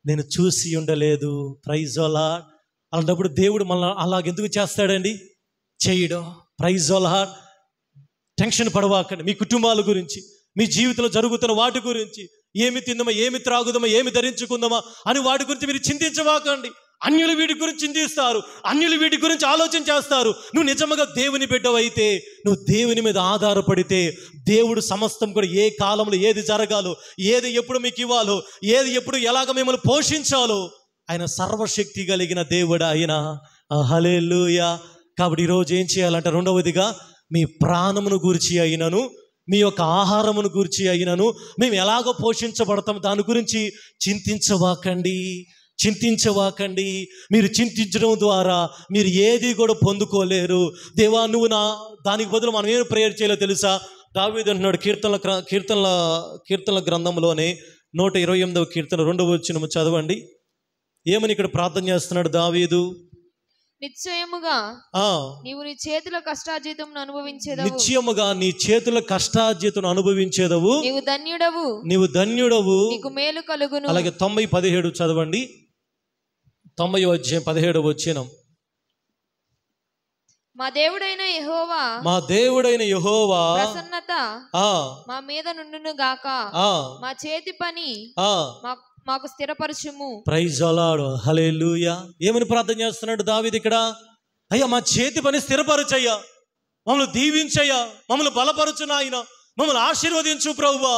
నేను చూసి ఉండలేదు. Praise the lord. అలాంటప్పుడు దేవుడు మళ్ళీ అలాగెందుకు చేస్తాడండి? చేయడం. Praise the lord. టెన్షన్ పడవాకండి. మీ కుటుంబాల గురించి, మీ జీవితంలో జరుగుతున్న వాటి గురించి, ఏమి తిందామా, ఏమి త్రాగుదామా, ఏమి ధరించుకుందామా అని వాటి గురించి మీరు చింతించవాకండి. అన్యులు వీటి గురించి చింతిస్తారు, అన్యులు వీటి గురించి ఆలోచన చేస్తారు. నువ్వు నిజంగా దేవుని బిడ్డవైతే, నువ్వు దేవుని మీద ఆధారపడితే, దేవుడు సమస్తం కూడా ఏ కాలంలో ఏది జరగాలో, ఏది ఎప్పుడు మీకు ఇవ్వాలో, ఏది ఎప్పుడు ఎలాగ మిమ్మల్ని పోషించాలో ఆయన సర్వశక్తి కలిగిన దేవుడు ఆయన. హల్లెలూయా. కాబట్టి ఈరోజు ఏం చేయాలంటే, రెండవదిగా మీ ప్రాణమును గూర్చి అయినను, మీ యొక్క ఆహారమును గూర్చి అయినను, మేము ఎలాగో పోషించబడతాం దాని గురించి చింతించవాకండి. మీరు చింతించడం ద్వారా మీరు ఏది కూడా పొందుకోలేరు. దేవా, నువ్వు దానికి బదులు మనం ఏం ప్రేయర్ చేయాలో తెలుసా? దావీదు అంటున్నాడు కీర్తనల గ్రంథంలోనే 128వ కీర్తన 2వ వచనం చదవండి. ఏమని ఇక్కడ ప్రార్థన చేస్తున్నాడు దావీదు? నిశ్చయముగా నీవు నీ చేతుల కష్టార్జితమును అనుభవించేదవు. నిశ్చయముగా నీ చేతుల కష్టార్జితమును అనుభవించేదవు. నీవు ధన్యుడవు. నీకు మేలు కలుగును. అలాగే 90:17 చదవండి. 90వ అధ్యాయం 17వ వచనం. మా దేవుడైన యెహోవా ప్రసన్నత మా మీద నుండును గాక. మా చేతి పని మాకు స్థిరపరచుము. Praise the Lord. హల్లెలూయా. ఏమని ప్రార్థన చేస్తున్నాడు దావీదు ఇక్కడ? అయ్యా, మా చేతి పని స్థిరపరచయ్యా, మమ్మల్ని దీవించయ్యా, మమ్మల్ని బలపరచు నాయన, మమ్మల్ని ఆశీర్వదించు ప్రభువా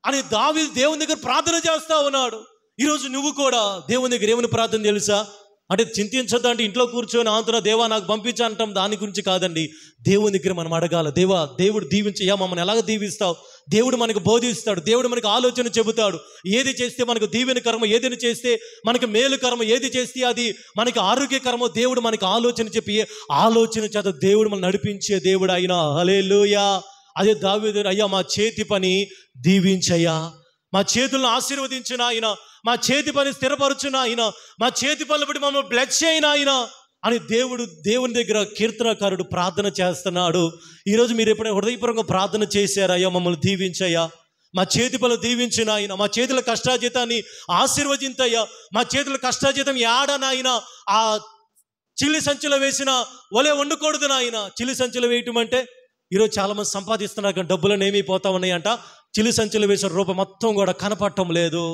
అని దావీదు దేవుని దగ్గర ప్రార్థన చేస్తా ఉన్నాడు. ఈరోజు నువ్వు కూడా దేవుని దగ్గర ఏమని ప్రార్థన తెలుసా? అంటే చింతించద్దు అంటే ఇంట్లో కూర్చొని ఆంతున్నా దేవా నాకు పంపించా అంటాం, దాని గురించి కాదండి. దేవుని దగ్గర మనం అడగాల. దేవా, దేవుడు దీవించయ్యా, మమ్మల్ని ఎలాగ దీవిస్తావు? దేవుడు మనకు బోధిస్తాడు, దేవుడు మనకు ఆలోచన చెబుతాడు. ఏది చేస్తే మనకు దీవెనకరమో, ఏది చేస్తే మనకు మేలుకరమో, ఏది చేస్తే అది మనకి ఆరోగ్యకరమో దేవుడు మనకు ఆలోచన చెప్పి ఆలోచన చేత దేవుడు మనం నడిపించే దేవుడు ఆయన. హల్లెలూయా. అదే దావీదు, అయ్యా మా చేతి పని దీవించయ్యా, మా చేతులను ఆశీర్వదించిన ఆయన, మా చేతి పని స్థిరపరచున ఆయన, మా చేతి పనులు బట్టి మమ్మల్ని బ్లెస్ చేయన ఆయన అని దేవుని దగ్గర కీర్తనకారుడు ప్రార్థన చేస్తున్నాడు. ఈరోజు మీరు ఎప్పుడైనా హృదయపూర్వకంగా ప్రార్థన చేశారా? అయ్యా మమ్మల్ని దీవించయ్యా, మా చేతి పనులు దీవించిన ఆయన, మా చేతుల కష్టాజీతాన్ని ఆశీర్వదించయ్యా, మా చేతుల కష్టాజీతం ఏడనాయన ఆ చిల్లి సంచిలో వేసిన ఒలే వండుకూడదు నాయన. చిల్లి సంచిలో వేయటం అంటే ఈరోజు చాలామంది సంపాదిస్తున్నారు కానీ డబ్బులను ఏమైపోతా ఉన్నాయంట, చిల్లి సంచిలో వేసిన రూపం మొత్తం కూడా కనపడటం లేదు.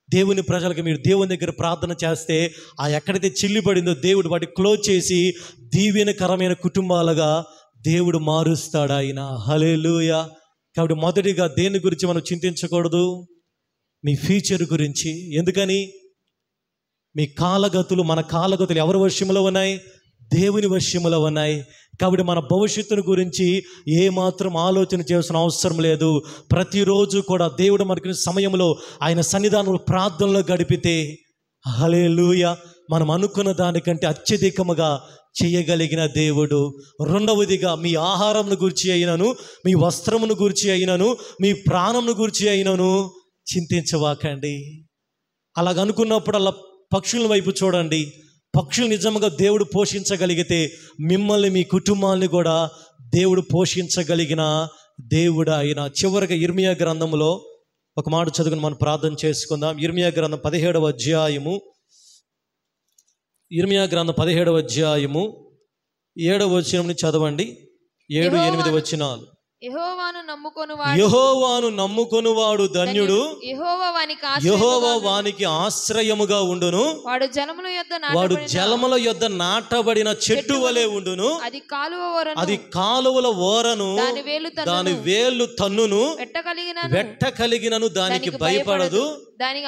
దేవుని ప్రజలకు మీరు దేవుని దగ్గర ప్రార్థన చేస్తే ఆ ఎక్కడైతే చిల్లి పడిందో దేవుడు వాటి క్లోజ్ చేసి దీవెనకరమైన కుటుంబాలుగా దేవుడు మారుస్తాడు ఆయన. హల్లెలూయా. కాబట్టి మొదటిగా దేని గురించి మనం చింతించకూడదు? మీ ఫ్యూచర్ గురించి. ఎందుకని? మీ కాలగతులు, మన కాలగతులు ఎవరి వశంలో ఉన్నాయి? దేవుని వశంలో ఉన్నాయి. కాబట్టి మన భవిష్యత్తును గురించి ఏమాత్రం ఆలోచన చేయాల్సిన అవసరం లేదు. ప్రతిరోజు కూడా దేవుడు మనకి సమయంలో ఆయన సన్నిధానంలో ప్రార్థనలో గడిపితే హల్లెలూయా మనం అనుకున్న దానికంటే అత్యధికముగా చేయగలిగిన దేవుడు. రెండవదిగా మీ ఆహారంను గురించి అయినను, మీ వస్త్రమును గురించి అయినను, మీ ప్రాణమును గురించి అయినను చింతించవాకండి. అలాగనుకున్నప్పుడు అలా పక్షుల వైపు చూడండి. పక్షులు నిజంగా దేవుడు పోషించగలిగితే మిమ్మల్ని, మీ కుటుంబాన్ని కూడా దేవుడు పోషించగలిగిన దేవుడు ఆయన. చివరిగా ఇర్మియా గ్రంథంలో ఒక మాట చదువుకుని మనం ప్రార్థన చేసుకుందాం. ఇర్మియా గ్రంథం 17వ అధ్యాయము, ఇర్మియా గ్రంథం 17వ అధ్యాయము 7వ వచనం చదవండి. 7-8 వచనాలు. యెహోవాను నమ్ముకొనువాడు ధన్యుడు, యెహోవా వానికి ఆశ్రయముగా ఉండును. వాడు జలముల యొద్ద నాటబడిన చెట్టు వలె ఉండును. అది కాలువల ఓరను, దాని వేళ్ళు తన్నును, వెట్ట కలిగినను దానికి భయపడదు. దాని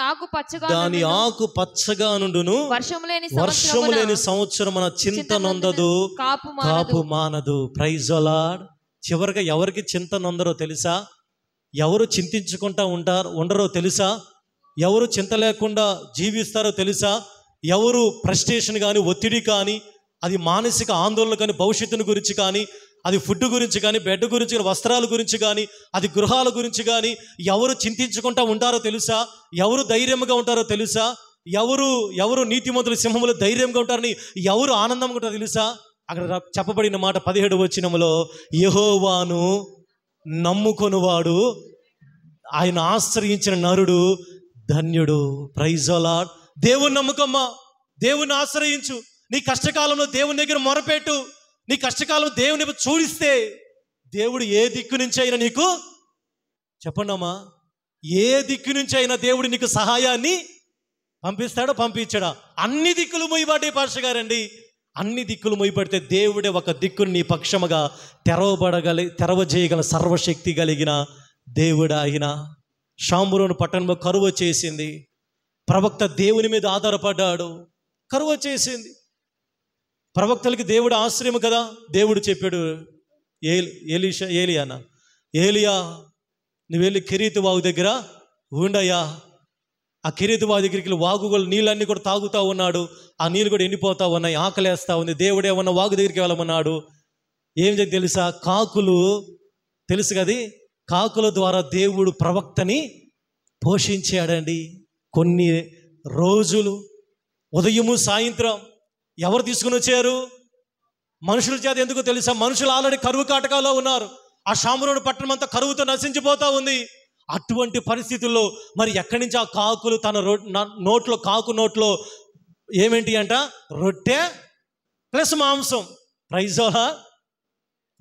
ఆకు పచ్చగా నుండును. వర్షము లేని సంవత్సరమున చింత నొందదు, కాపు మానదు. Praise the lord. చివరిగా ఎవరికి చింత నొందరో తెలుసా? ఎవరు చింతించుకుంటా ఉండరో తెలుసా? ఎవరు చింత లేకుండా జీవిస్తారో తెలుసా? ఎవరు ఫ్రస్ట్రేషన్ కానీ, ఒత్తిడి కానీ, అది మానసిక ఆందోళన కానీ, భవిష్యత్తుని గురించి కానీ, అది ఫుడ్ గురించి కానీ, బెడ్ గురించి కానీ, వస్త్రాల గురించి కానీ, అది గృహాల గురించి కానీ ఎవరు చింతించుకుంటా ఉంటారో తెలుసా? ఎవరు ధైర్యంగా ఉంటారో తెలుసా? ఎవరు నీతిమంతుల సింహములు ధైర్యంగా ఉంటారని ఎవరు ఆనందంగా ఉంటారో తెలుసా? అక్కడ చెప్పబడిన మాట 17వ వచనములో, యెహోవాను నమ్ముకొనువాడు, ఆయన ఆశ్రయించిన నరుడు ధన్యుడు. Praise the lord. దేవుని నమ్ముకమ్మా, దేవుని ఆశ్రయించు. నీ కష్టకాలంలో దేవుని దగ్గర మొరపెట్టు. నీ కష్టకాలం దేవుని చూడిస్తే దేవుడు ఏ దిక్కు నుంచి అయినా నీకు, చెప్పండమ్మా, ఏ దిక్కు నుంచి అయినా దేవుడు నీకు సహాయాన్ని పంపిస్తాడో పంపించాడా? అన్ని దిక్కులు మొయ్యబడ్డాయి పాస్టర్ గారండి. అన్ని దిక్కులు మొయ్యబడితే దేవుడే ఒక దిక్కును నీ పక్షముగా తెరవజేయగల సర్వశక్తి కలిగిన దేవుడు ఆయన. షామ్రోను పట్టణంలో కరువు వచ్చేసింది. ప్రవక్త దేవుని మీద ఆధారపడ్డాడు. కరువు వచ్చేసింది. ప్రవక్తలకి దేవుడు ఆశ్రయం కదా. దేవుడు చెప్పాడు, ఏలియా నువ్వు వెళ్ళి కెరీతు వాగు దగ్గర ఉండయ్యా. ఆ కెరీతు వాగు దగ్గరికి వాగుగల నీళ్ళన్నీ కూడా తాగుతూ ఉన్నాడు. ఆ నీళ్ళు కూడా ఎండిపోతూ ఉన్నాయి, ఆకలేస్తూ ఉంది. దేవుడు ఏమన్నా వాగు దగ్గరికి వెళ్ళమన్నాడు. ఏం చేసి తెలుసా? కాకులు, తెలుసు కది, కాకుల ద్వారా దేవుడు ప్రవక్తని పోషించాడండి. కొన్ని రోజులు ఉదయము సాయంత్రం ఎవరు తీసుకుని వచ్చారు? మనుషుల చేత. ఎందుకో తెలుసా? మనుషులు ఆల్రెడీ కరువు కాటకాలో ఉన్నారు. ఆ షామ్రోను పట్టణం అంతా కరువుతో నశించిపోతూ ఉంది. అటువంటి పరిస్థితుల్లో మరి ఎక్కడి నుంచి ఆ కాకులు తన నోట్లో, కాకు నోట్లో ఏమేంటి అంట? రొట్టె ప్లస్ మాంసం. Praise the lord.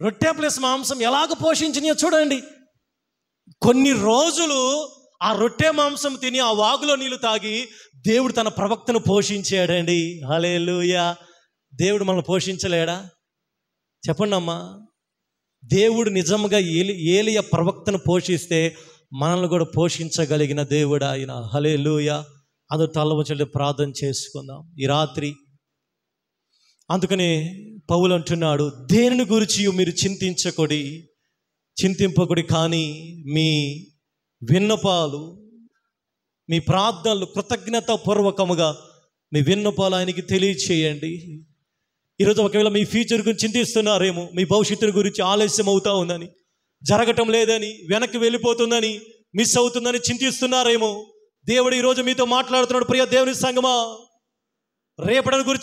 రొట్టె ప్లస్ మాంసం ఎలాగ పోషించినాయో చూడండి. కొన్ని రోజులు ఆ రొట్టె మాంసం తిని ఆ వాగులో నీళ్లు తాగి దేవుడు తన ప్రవక్తను పోషించాడండి. హల్లెలూయా. దేవుడు మనల్ని పోషించలేడా? చెప్పండి అమ్మా. దేవుడు నిజంగా ఏలియా ప్రవక్తను పోషిస్తే మనల్ని కూడా పోషించగలిగిన దేవుడు ఆయన. హల్లెలూయా. అందరూ తల వంచి ప్రార్థన చేసుకుందాం ఈ రాత్రి. అందుకని పౌలు అంటున్నాడు, దేనిని గురించి మీరు చింతింపకుడి, కానీ మీ విన్నపాలు, మీ ప్రార్థనలు కృతజ్ఞత పూర్వకముగా మీ విన్నపాలు ఆయనకి తెలియచేయండి. ఈరోజు ఒకవేళ మీ ఫ్యూచర్ గురించి చింతిస్తున్నారేమో, మీ భవిష్యత్తుని గురించి ఆలస్యం అవుతా ఉందని, జరగటం లేదని, వెనక్కి వెళ్ళిపోతుందని, మిస్ అవుతుందని చింతిస్తున్నారేమో. దేవుడు ఈరోజు మీతో మాట్లాడుతున్నాడు. ప్రియ దేవుని సంగమా, రేపటి గురించి